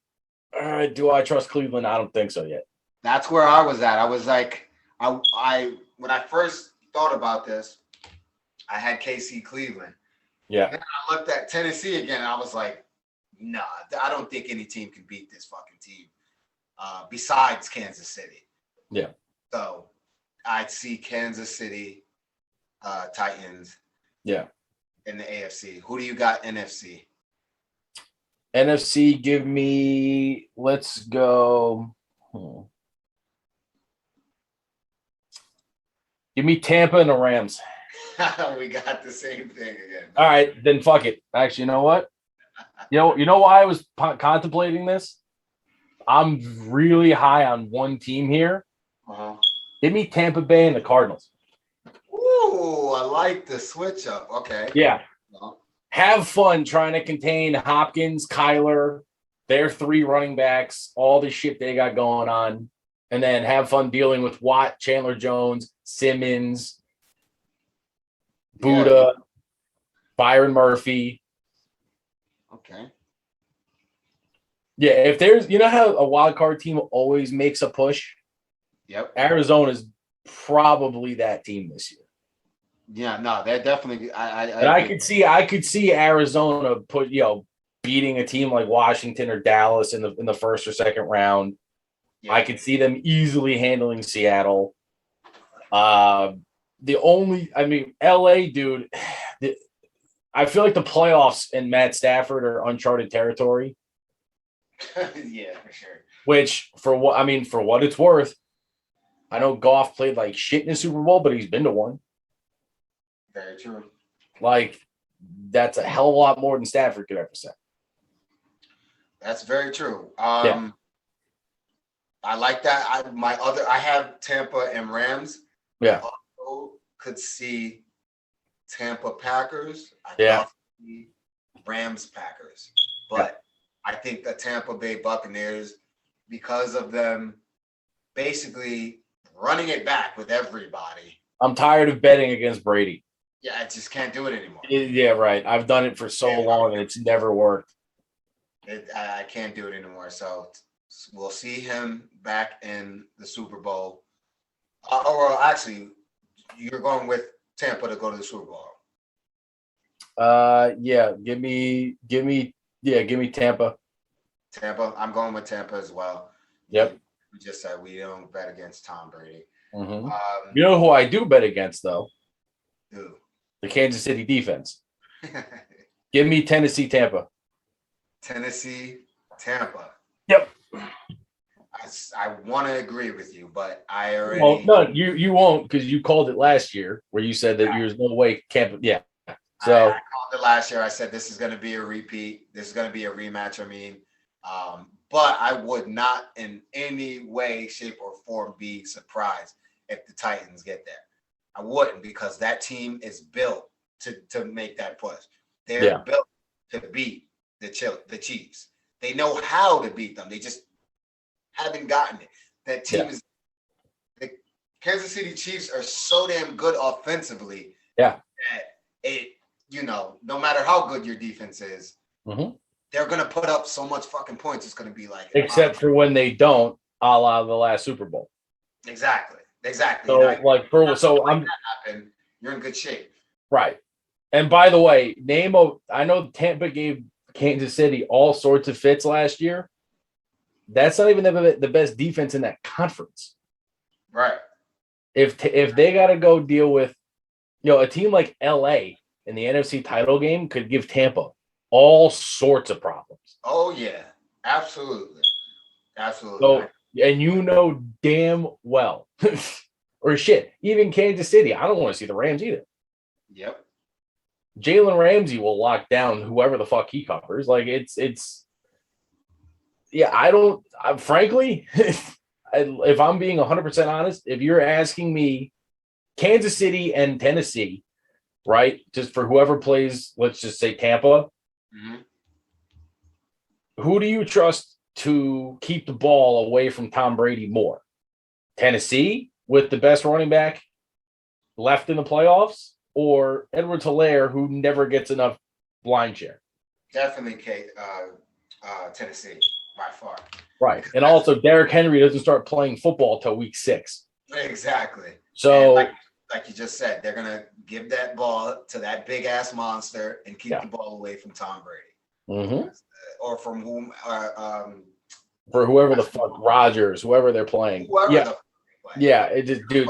C: all right, do I trust Cleveland? I don't think so yet.
B: That's where I was at. I was like, I when I first thought about this, I had KC Cleveland.
C: Yeah.
B: Then I looked at Tennessee again, and I was like, nah, I don't think any team can beat this fucking team. Besides Kansas City.
C: Yeah.
B: So I'd see Kansas City Titans.
C: Yeah.
B: In the AFC. Who do you got NFC?
C: NFC, give me, let's go. Give me Tampa and the Rams.
B: We got the same thing again.
C: All right, then fuck it. Actually, you know what? You know why I was contemplating this? I'm really high on one team here. Give me Tampa Bay and the Cardinals.
B: Ooh, I like the switch up. Okay.
C: Yeah. Have fun trying to contain Hopkins, Kyler, their three running backs, all the shit they got going on, and then have fun dealing with Watt, Chandler Jones, Simmons, Buddha, Byron Murphy.
B: Okay.
C: Yeah, if there's, you know how a wild card team always makes a push?
B: Yep.
C: Arizona's probably that team this year.
B: Yeah, no, they're definitely.
C: I could see Arizona beating a team like Washington or Dallas in the first or second round. Yeah. I could see them easily handling Seattle. LA, dude. I feel like the playoffs and Matt Stafford are uncharted territory.
B: Yeah, for sure.
C: Which, for what it's worth, I know Goff played like shit in the Super Bowl, but he's been to one.
B: Very true.
C: Like, that's a hell of a lot more than Stafford could ever say.
B: That's very true. I like that. I have Tampa and Rams.
C: Yeah.
B: I also could see Tampa Packers. See Rams Packers. But I think the Tampa Bay Buccaneers, because of them basically running it back with everybody.
C: I'm tired of betting against Brady.
B: Yeah, I just can't do it anymore.
C: Yeah, right. I've done it for so long and it's never worked.
B: I can't do it anymore. So we'll see him back in the Super Bowl. Or actually, you're going with Tampa to go to the Super Bowl.
C: Give me Tampa.
B: Tampa. I'm going with Tampa as well.
C: Yep.
B: We just said we don't bet against Tom Brady.
C: Mm-hmm. You know who I do bet against though?
B: Who?
C: The Kansas City defense. Give me Tennessee, Tampa.
B: Tennessee, Tampa.
C: Yep.
B: All I want to agree with you, but I already.
C: Well, no, you won't because you called it last year where you said that there's no way camp. Yeah. So
B: I called it last year. I said this is going to be a repeat. This is going to be a rematch. But I would not in any way, shape, or form be surprised if the Titans get there. I wouldn't because that team is built to make that push. They're built to beat the Chiefs. They know how to beat them. They just haven't gotten it. That team is the Kansas City Chiefs are so damn good offensively that it, no matter how good your defense is, they're gonna put up so much fucking points. It's gonna be like
C: except for when they don't, a la the last Super Bowl.
B: Exactly.
C: So
B: you're in good shape.
C: Right. And by the way, I know Tampa gave Kansas City all sorts of fits last year. That's not even the best defense in that conference.
B: Right.
C: If they got to go deal with, a team like LA in the NFC title game could give Tampa all sorts of problems.
B: Oh yeah, absolutely.
C: So, and damn well, or shit, even Kansas City. I don't want to see the Rams either.
B: Yep.
C: Jalen Ramsey will lock down whoever the fuck he covers. Like frankly, if I'm being 100% honest, if you're asking me Kansas City and Tennessee, right? Just for whoever plays, let's just say Tampa, who do you trust to keep the ball away from Tom Brady more? Tennessee with the best running back left in the playoffs, or Edwards-Helaire, who never gets enough blind share?
B: Definitely Tennessee by far.
C: Right. And also Derrick Henry doesn't start playing football till week 6.
B: Exactly.
C: So
B: like you just said, they're gonna give that ball to that big ass monster and keep the ball away from Tom Brady. Or from whom
C: for whoever the fuck Rodgers, whoever they're playing. It just dude.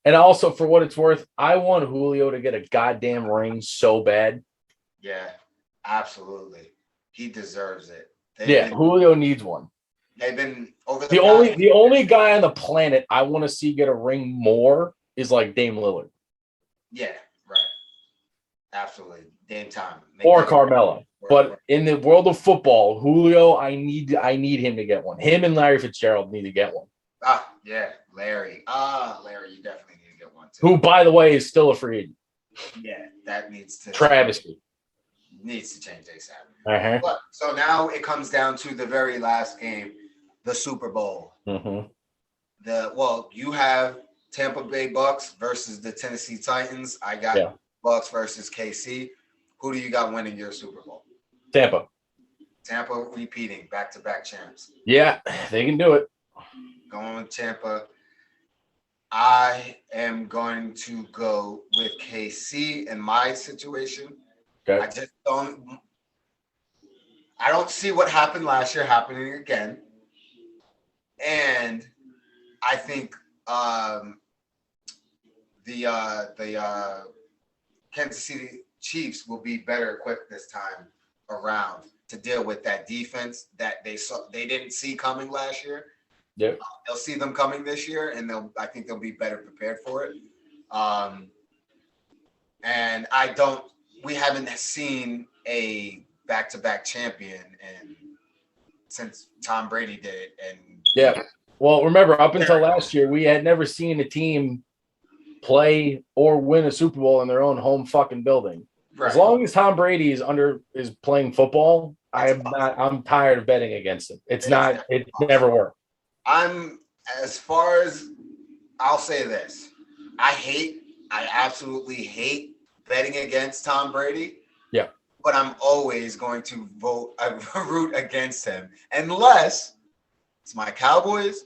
C: And also, for what it's worth, I want Julio to get a goddamn ring so bad.
B: Yeah, absolutely. He deserves it.
C: Julio needs one.
B: They've been over
C: the only guy on the planet I want to see get a ring more is like Dame Lillard.
B: Yeah, right. Absolutely. Dame time.
C: Or Carmelo. But in the world of football, Julio, I need him to get one. Him and Larry Fitzgerald need to get one.
B: Yeah, Larry. Larry, you definitely need to get one too.
C: Who, by the way, is still a free agent.
B: Yeah, that needs to
C: travesty.
B: Needs to change ASAP. But, so now it comes down to the very last game, the Super Bowl. You have Tampa Bay Bucks versus the Tennessee Titans. I got Bucks versus KC. Who do you got winning your Super Bowl?
C: Tampa
B: repeating back-to-back champs.
C: Yeah, they can do it.
B: Going with Tampa. I am going to go with KC in my situation.
C: Okay.
B: I don't see what happened last year happening again. And I think the Kansas City Chiefs will be better equipped this time around to deal with that defense that they didn't see coming last year.
C: Yep.
B: They'll see them coming this year, and I think they'll be better prepared for it. And we haven't seen a back-to-back champion since Tom Brady did it. And
C: well, remember, up until last year, we had never seen a team play or win a Super Bowl in their own home fucking building. Right. As long as Tom Brady is playing football, I'm tired of betting against him. It never worked.
B: I'll say this. I absolutely hate betting against Tom Brady.
C: Yeah.
B: But I'm always going to root against him unless it's my Cowboys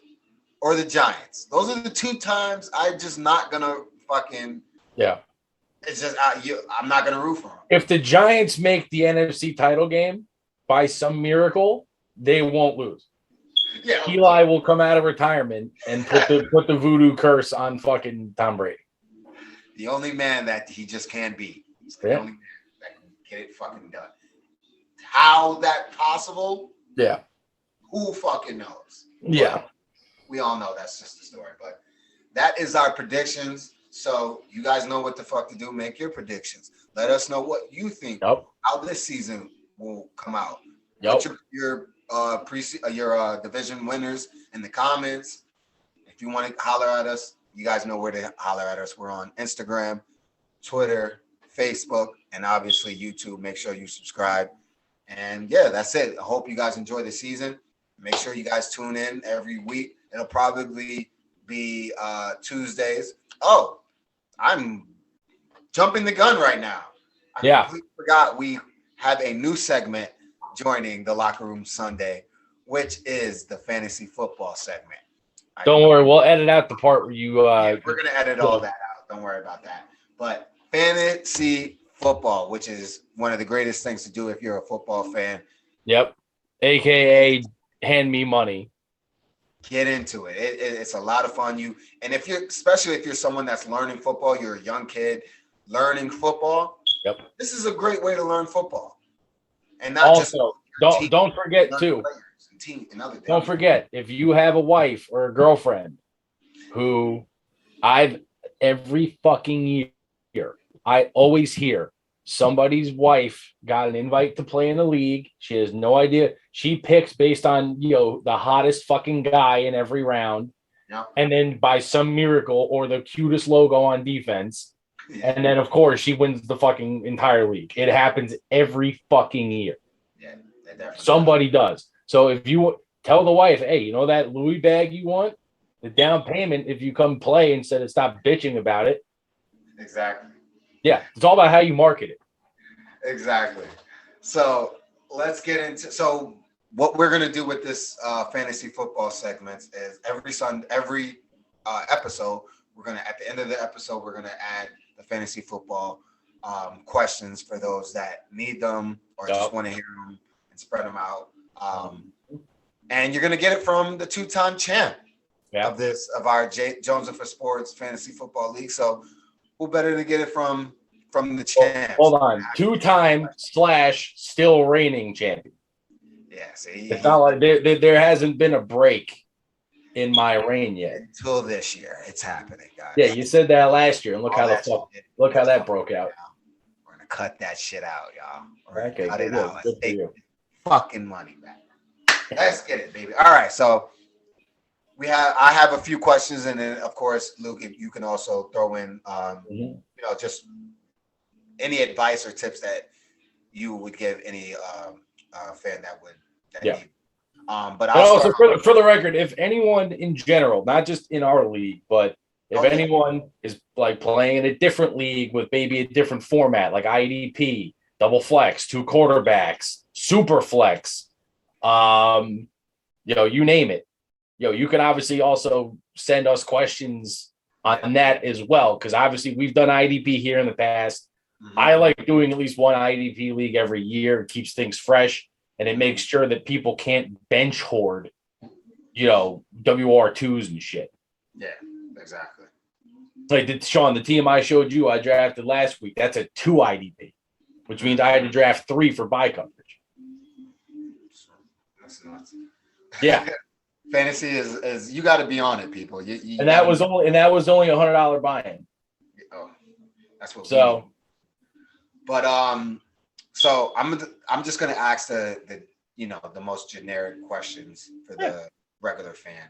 B: or the Giants. Those are the two times I'm just not going to fucking.
C: Yeah.
B: It's just I'm not going to root for them.
C: If the Giants make the NFC title game by some miracle, they won't lose.
B: Yeah.
C: Eli will come out of retirement and put the voodoo curse on fucking Tom Brady.
B: The only man that he just can't beat. He's the only man that can get it fucking done. How that possible?
C: Yeah.
B: Who fucking knows?
C: Yeah.
B: We all know that's just the story. But that is our predictions. So you guys know what the fuck to do. Make your predictions. Let us know what you think how this season will come out.
C: Yep.
B: Put your division winners in the comments. If you want to holler at us, you guys know where to holler at us. We're on Instagram, Twitter, Facebook, and obviously YouTube. Make sure you subscribe. And yeah, that's it. I hope you guys enjoy the season. Make sure you guys tune in every week. It'll probably be Tuesdays. Oh, I'm jumping the gun right now. I completely forgot we have a new segment joining the Locker Room Sunday, which is the fantasy football segment.
C: Don't worry, we'll edit out the part where you.
B: We're gonna edit all that out. Don't worry about that. But fantasy football, which is one of the greatest things to do if you're a football fan.
C: Yep. AKA hand me money.
B: Get into it. It's a lot of fun. Especially if you're someone that's learning football, you're a young kid learning football.
C: Yep.
B: This is a great way to learn football. And not
C: also, don't forget too. Don't forget, if you have a wife or a girlfriend who every fucking year, I always hear somebody's wife got an invite to play in the league. She has no idea. She picks based on, the hottest fucking guy in every round.
B: Yep.
C: And then by some miracle or the cutest logo on defense. Yeah. And then, of course, she wins the fucking entire league. It happens every fucking year.
B: Yeah,
C: somebody does. So if you tell the wife, hey, you know that Louis bag you want? The down payment, if you come play instead of stop bitching about it.
B: Exactly.
C: Yeah, it's all about how you market it.
B: Exactly. So let's get into what we're gonna do with this fantasy football segments is every episode, we're gonna at the end of the episode, we're gonna add the fantasy football questions for those that need them or just want to hear them and spread them out. And you're gonna get it from the two-time champ of our Jones for Sports Fantasy Football League. So who better to get it from the champ?
C: Hold on, two-time / still reigning champion.
B: Yeah, see,
C: it's not like there hasn't been a break in my reign yet
B: until this year. It's happening, guys.
C: Yeah, you said that last year, and look how that broke out.
B: We're gonna cut that shit out, y'all.
C: Okay,
B: cut it out. Let's take fucking money back. Let's get it, baby. All right, so I have a few questions, and then of course, Luke, you can also throw in, just any advice or tips that you would give any fan that need. But
C: also for the record, if anyone in general, not just in our league, but if anyone is like playing in a different league with maybe a different format, like IDP, double flex, 2 quarterbacks, super flex, you name it. You can obviously also send us questions on that as well, because obviously we've done IDP here in the past. Mm-hmm. I like doing at least one IDP league every year. It keeps things fresh, and it makes sure that people can't bench hoard, WR2s and shit.
B: Yeah, exactly.
C: Like Sean, the team I showed you, I drafted last week. That's a 2 IDP, which means I had to draft 3 for buy coverage.
B: That's nuts.
C: Yeah.
B: Fantasy is you got to be on it, people.
C: And that was only $100 buy-in.
B: Oh, that's what.
C: So,
B: but so I'm just gonna ask the most generic questions for the regular fan.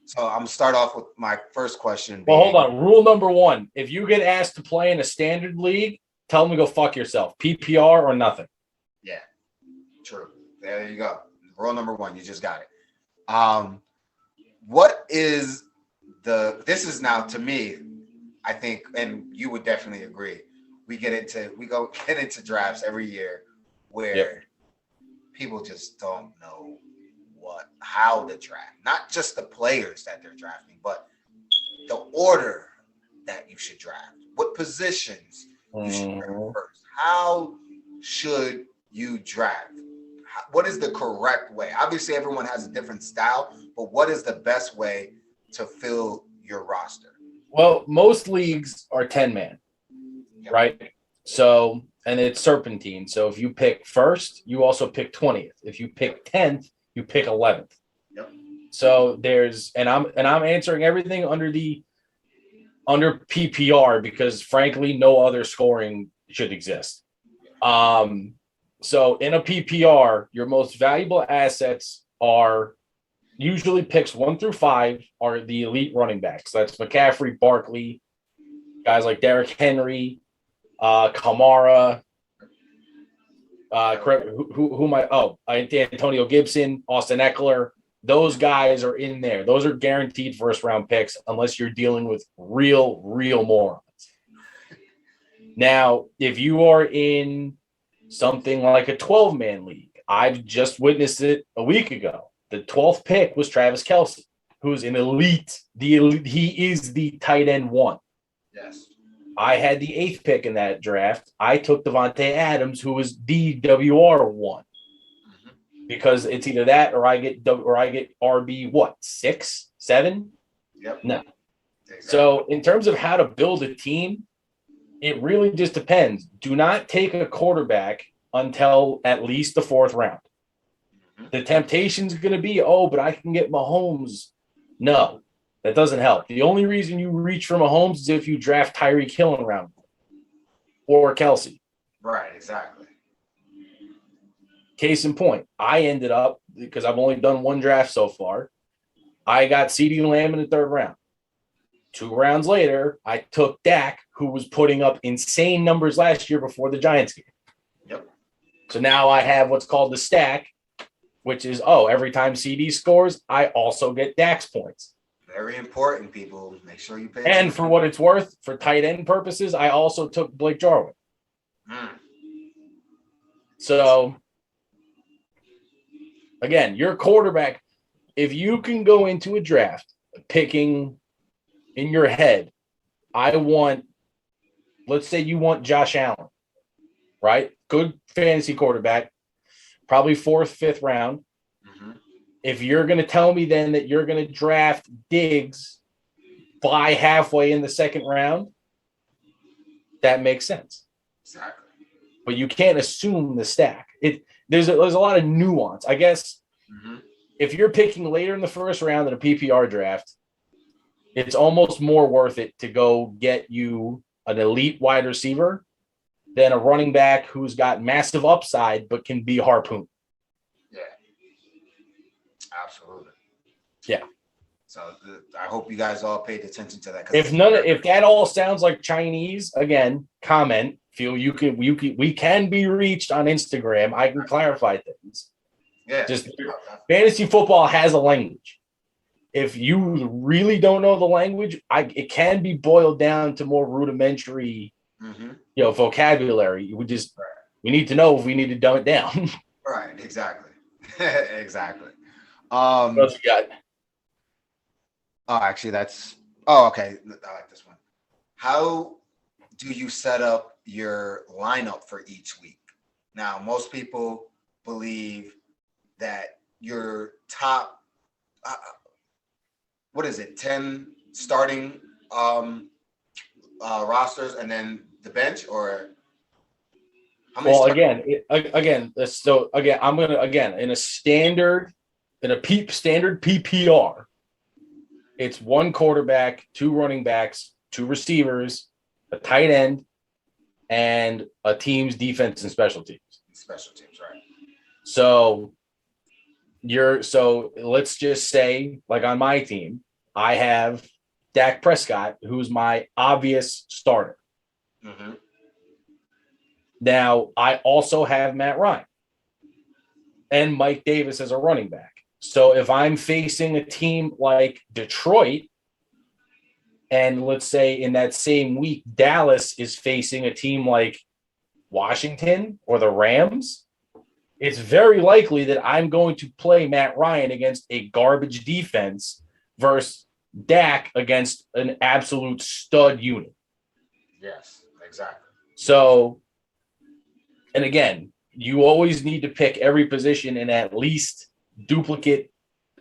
B: So I'm gonna start off with my first question.
C: Well, hold on. Rule number 1: if you get asked to play in a standard league, tell them to go fuck yourself. PPR or nothing.
B: Yeah, true. There you go. Rule number 1. You just got it. What is this is now to me, I think, and you would definitely agree, we get into drafts every year where people just don't know how to draft, not just the players that they're drafting, but the order that you should draft, what positions you should draft first, how should you draft? What is the correct way? Obviously, everyone has a different style, but what is the best way to fill your roster?
C: Well, most leagues are 10-man, right? So, and it's serpentine. So if you pick first, you also pick 20th. If you pick 10th, you pick 11th.
B: Yep.
C: So I'm answering everything under PPR because frankly, no other scoring should exist. So in a PPR, your most valuable assets are usually picks 1 through 5 are the elite running backs. That's McCaffrey, Barkley, guys like Derrick Henry, Kamara, Antonio Gibson, Austin Eckler. Those guys are in there. Those are guaranteed first round picks unless you're dealing with real morons. Now, if you are in something like a 12-man league, I've just witnessed it a week ago. The 12th pick was Travis Kelce, who's an elite. He is the tight end 1.
B: Yes.
C: I had the 8th pick in that draft. I took Devontae Adams, who was the WR1, because it's either that or I get RB 6, 7.
B: Yep.
C: No.
B: Exactly.
C: So in terms of how to build a team, it really just depends. Do not take a quarterback until at least the 4th round. The temptation is going to be, but I can get Mahomes. No, that doesn't help. The only reason you reach for Mahomes is if you draft Tyreek Hill in round 1 or Kelce.
B: Right, exactly.
C: Case in point, I ended up, because I've only done 1 draft so far, I got CeeDee Lamb in the 3rd round. 2 rounds later, I took Dak, who was putting up insane numbers last year before the Giants game.
B: Yep.
C: So now I have what's called the stack, which is, every time CD scores, I also get Dak's points.
B: Very important, people. Make sure you pay
C: And for what it's worth, for tight end purposes, I also took Blake Jarwin. So, again, your quarterback, if you can go into a draft picking in your head, let's say you want Josh Allen, right? Good fantasy quarterback, probably 4th, 5th round. If you're going to tell me then that you're going to draft Diggs by halfway in the 2nd round, that makes sense.
B: Exactly.
C: But you can't assume the stack. There's a lot of nuance. I guess if you're picking later in the 1st round in a PPR draft, it's almost more worth it to go get you an elite wide receiver than a running back who's got massive upside but can be harpooned.
B: Yeah. Absolutely.
C: Yeah.
B: So I hope you guys all paid attention to that.
C: If that all sounds like Chinese, again, comment. Feel we can be reached on Instagram. I can clarify things.
B: Yeah.
C: Just fantasy football has a language. If you really don't know the language, it can be boiled down to more rudimentary, vocabulary. We need to know if we need to dumb it down.
B: Right. Exactly. Exactly.
C: What else you got?
B: Oh, actually, okay. I like this one. How do you set up your lineup for each week? Now, most people believe that your top, 10 starting rosters and then the bench, or how many?
C: Well, I'm gonna in a standard PPR. It's 1 quarterback, 2 running backs, 2 receivers, a tight end, and a team's defense and special teams.
B: Special teams, right?
C: So let's just say, like on my team, I have Dak Prescott, who's my obvious starter. Now, I also have Matt Ryan and Mike Davis as a running back. So if I'm facing a team like Detroit, and let's say in that same week, Dallas is facing a team like Washington or the Rams, it's very likely that I'm going to play Matt Ryan against a garbage defense versus Dak against an absolute stud unit.
B: Yes, exactly.
C: So, and again, you always need to pick every position in at least duplicate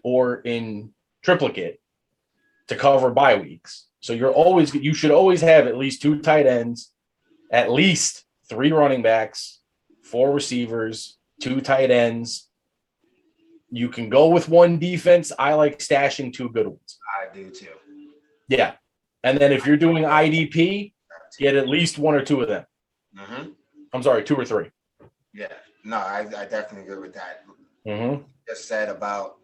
C: or in triplicate to cover bye weeks. So you should always have at least 2 tight ends, at least 3 running backs, 4 receivers, 2 tight ends, You can go with one defense. I like stashing two good ones.
B: I do too.
C: Yeah. And then if you're doing IDP, get at least one or two of them.
B: Mm-hmm.
C: I'm sorry, two or three.
B: Yeah. No, I definitely agree with that.
C: Mm-hmm.
B: Just said about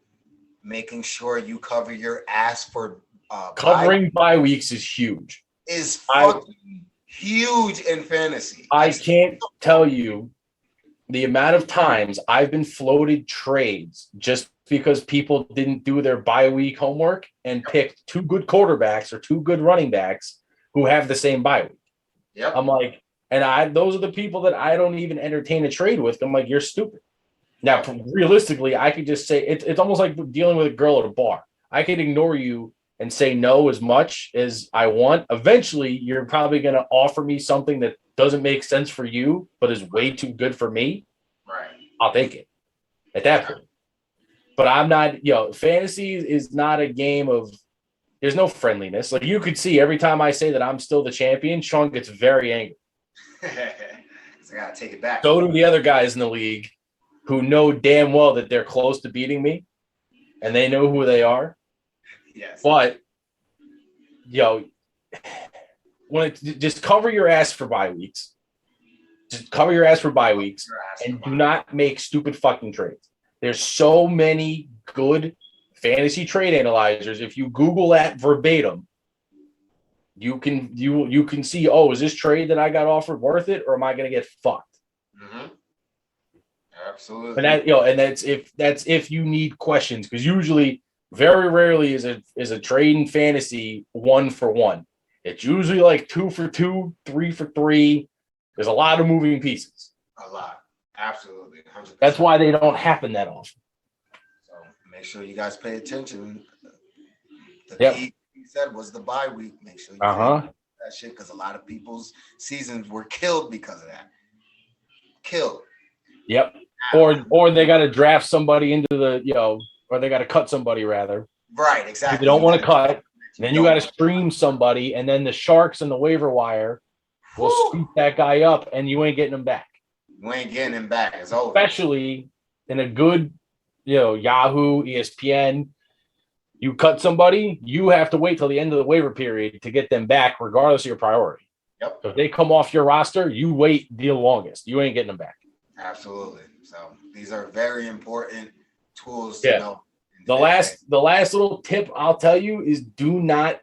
B: making sure you cover your ass for
C: Covering bye weeks is huge.
B: Is fucking huge in fantasy.
C: I can't tell you the amount of times I've been floated trades just because people didn't do their bye week homework and picked two good quarterbacks or two good running backs who have the same bye week.
B: Yep.
C: I'm like, and those are the people that I don't even entertain a trade with. I'm like, you're stupid. Now, realistically, I could just say it's almost like dealing with a girl at a bar. I could ignore you and say no as much as I want. Eventually, you're probably going to offer me something that doesn't make sense for you, but is way too good for me.
B: Right.
C: I'll take it at that point. But I'm not, fantasy is not a game of, there's no friendliness. Like you could see every time I say that I'm still the champion, Sean gets very angry.
B: I got to take it back.
C: So do the other guys in the league who know damn well that they're close to beating me and they know who they are.
B: Yes.
C: But, just cover your ass for bye weeks. Just cover your ass for bye weeks and do not make stupid fucking trades. There's so many good fantasy trade analyzers. If you Google that verbatim, you can see, is this trade that I got offered worth it, or am I going to get fucked?
B: Mm-hmm. Absolutely.
C: And that's if you need questions, because usually, very rarely is a trade in fantasy 1-for-1. It's usually like 2-for-2, 3-for-3. There's a lot of moving pieces.
B: A lot. Absolutely. 100%.
C: That's why they don't happen that often.
B: So make sure you guys pay attention. The key he said was the bye week. Make sure you pay that shit, because a lot of people's seasons were killed because of that. Killed.
C: Yep. Or they got to draft somebody into the, or they got to cut somebody rather.
B: Right, exactly.
C: If you don't want to cut, then you got to stream somebody, and then the Sharks and the waiver wire will scoop that guy up, and you ain't getting him back.
B: You ain't getting him back. It's over.
C: Especially in a good, Yahoo, ESPN. You cut somebody, you have to wait till the end of the waiver period to get them back, regardless of your priority.
B: Yep.
C: So if they come off your roster, you wait the longest. You ain't getting them back.
B: Absolutely. So these are very important tools to know.
C: The last little tip I'll tell you is do not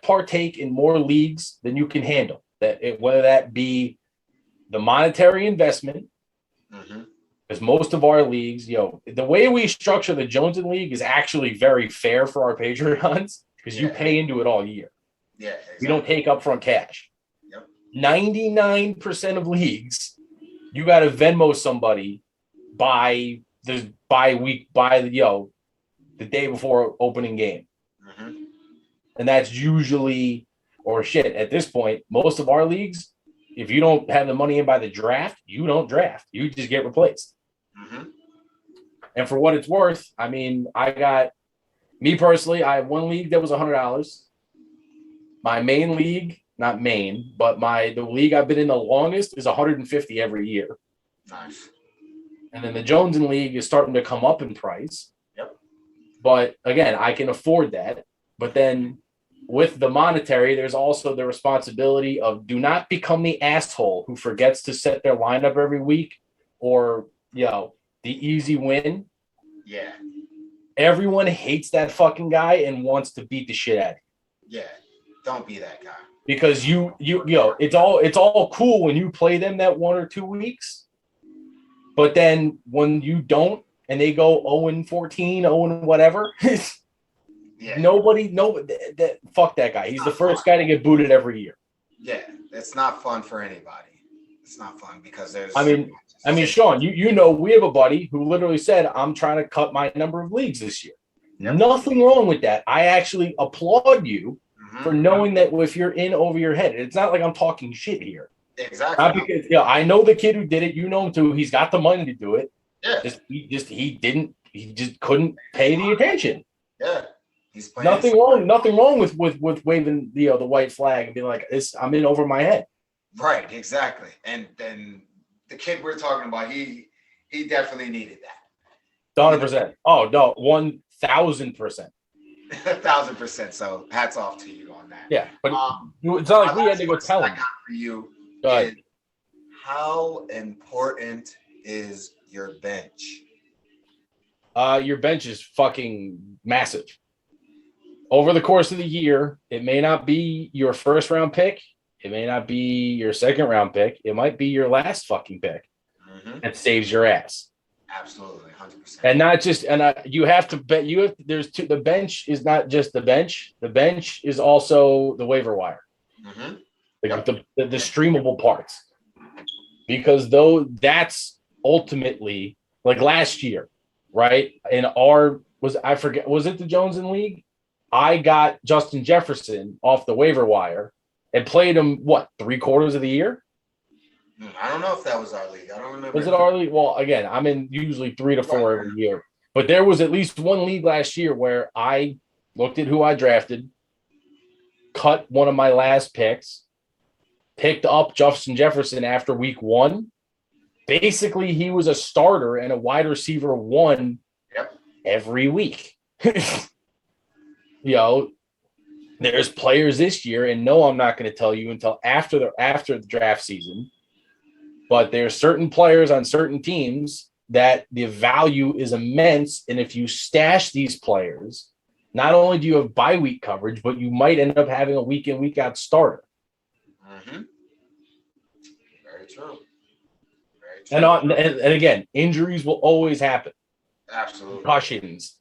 C: partake in more leagues than you can handle. Whether that be the monetary investment, because most of our leagues, the way we structure the Joneson League is actually very fair for our Patreons, because you pay into it all year.
B: Yeah, exactly.
C: We don't take upfront cash.
B: Yep.
C: 99% of leagues, you got to Venmo somebody by the day before opening game. And that's usually, at this point, most of our leagues, if you don't have the money in by the draft, you don't draft. You just get replaced. And for what it's worth, I mean, I have one league that was $100. My main league, not main, but the league I've been in the longest is $150 every year.
B: Nice.
C: And then the Joneson League is starting to come up in price.
B: Yep.
C: But again, I can afford that. But then with the monetary, there's also the responsibility of do not become the asshole who forgets to set their lineup every week, or, the easy win.
B: Yeah.
C: Everyone hates that fucking guy and wants to beat the shit out of you.
B: Yeah. Don't be that guy.
C: Because it's all cool when you play them that 1 or 2 weeks. But then when you don't, and they go 0-14, 0 whatever, fuck that guy. He's the first guy to get booted every year.
B: Yeah, it's not fun for anybody. It's not fun because there's.
C: I mean, Sean, we have a buddy who literally said, "I'm trying to cut my number of leagues this year." Yep. Nothing wrong with that. I actually applaud you for knowing that if you're in over your head. It's not like I'm talking shit here.
B: Exactly.
C: Not because I know the kid who did it. You know him too. He's got the money to do it.
B: Yeah.
C: He just couldn't pay the attention.
B: Yeah. He's playing
C: nothing wrong with waving the white flag and being like, I'm in over my head.
B: Right, exactly. And then the kid we're talking about, he definitely needed that.
C: 100%. Oh no, 1,000%.
B: 1,000%. So hats off to you on that.
C: Yeah, but it's not like
B: My
C: we had
B: last
C: to go
B: question
C: tell
B: I
C: him.
B: got for you
C: Go ahead.
B: is, how important is your bench?
C: Your bench is fucking massive. Over the course of the year, it may not be your first round pick. It may not be your second round pick. It might be your last fucking pick. That saves your ass.
B: Absolutely, 100%.
C: And not just, you have to bet. There's two. The bench is not just the bench. The bench is also the waiver wire, the streamable parts. Because though that's ultimately like last year, right? In our was it the Jones and League? I got Justin Jefferson off the waiver wire and played him, what, 3/4 of the year?
B: I don't know if that was our league. I don't remember.
C: Was it our league? Well, again, I'm in usually 3 to 4 every year. But there was at least one league last year where I looked at who I drafted, cut one of my last picks, picked up Justin Jefferson after week 1. Basically, he was a starter and a wide receiver 1 every week. There's players this year, and no, I'm not going to tell you until after the draft season. But there's certain players on certain teams that the value is immense, and if you stash these players, not only do you have bye week coverage, but you might end up having a week in, week out starter.
B: Very true.
C: And again, injuries will always happen.
B: Absolutely.
C: Concussions.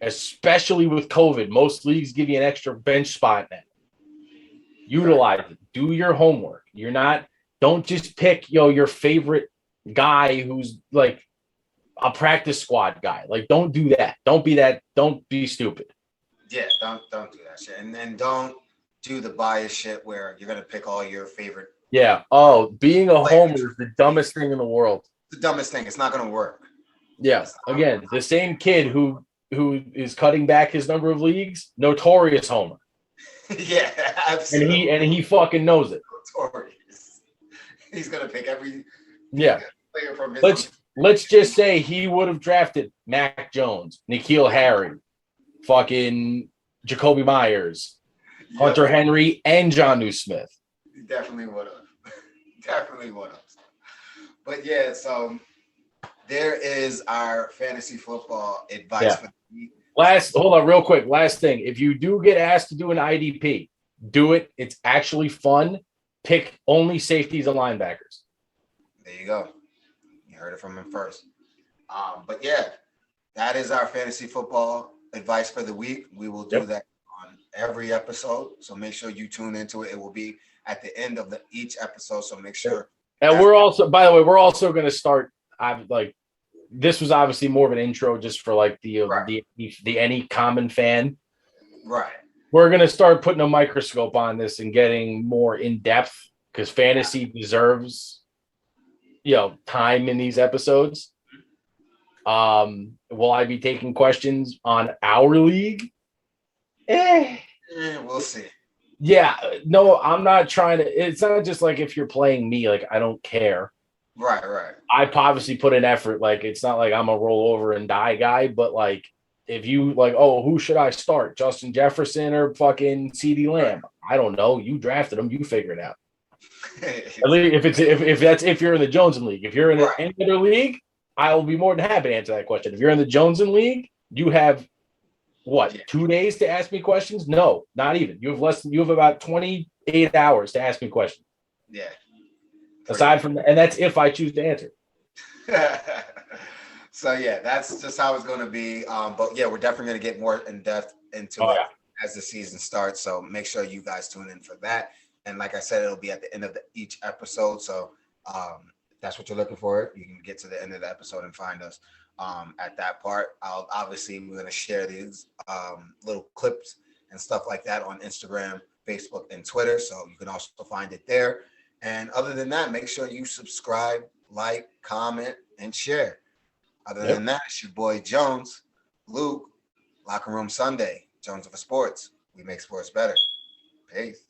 C: Especially with COVID, most leagues give you an extra bench spot now. Utilize it. Do your homework. Don't just pick your favorite guy who's like a practice squad guy. Like, don't do that. Don't be stupid.
B: Yeah, don't do that shit. And then don't do the bias shit where you're gonna pick all your favorite.
C: Yeah. Oh, being a homer is the dumbest thing in the world.
B: The dumbest thing. It's not gonna work.
C: Yeah. Again, the same kid who is cutting back his number of leagues, notorious homer.
B: Yeah, absolutely.
C: And he fucking knows it.
B: Notorious. He's gonna pick every player from his.
C: Let's just say he would have drafted Mac Jones, N'Keal Harry, fucking Jacoby Myers, Hunter Henry, and Jonnu Smith.
B: He definitely would have. Definitely would have. But yeah, so there is our fantasy football advice for the week.
C: Hold on real quick. Last thing. If you do get asked to do an IDP, do it. It's actually fun. Pick only safeties and linebackers.
B: There you go. You heard it from him first. But yeah, that is our fantasy football advice for the week. We will do that on every episode. So make sure you tune into it. It will be at the end of each episode. So make sure.
C: And we're also, by the way, going to start. This was obviously more of an intro just for like the any common fan.
B: Right.
C: We're going to start putting a microscope on this and getting more in depth because fantasy deserves, time in these episodes. Will I be taking questions on our league?
B: We'll see.
C: Yeah, no, I'm not trying to. It's not just like if you're playing me, like I don't care.
B: Right.
C: I obviously put an effort. Like it's not like I'm a roll over and die guy, but like if you like, oh, who should I start? Justin Jefferson or fucking CeeDee Lamb? I don't know. You drafted him. You figure it out. At least if you're in the Jones League. If you're in any other league, I will be more than happy to answer that question. If you're in the Jones League, you have 2 days to ask me questions? No, not even. You have about 28 hours to ask me questions.
B: Yeah.
C: Aside from that, and that's if I choose to answer.
B: So yeah, that's just how it's going to be. But yeah, we're definitely going to get more in depth into it as the season starts. So make sure you guys tune in for that. And like I said, it'll be at the end of each episode. So that's what you're looking for. You can get to the end of the episode and find us at that part. We're going to share these little clips and stuff like that on Instagram, Facebook, and Twitter. So you can also find it there. And other than that, make sure you subscribe, like, comment, and share. Other than that, it's your boy Jones, Luke, Locker Room Sunday, Jones of Sports. We make sports better. Peace.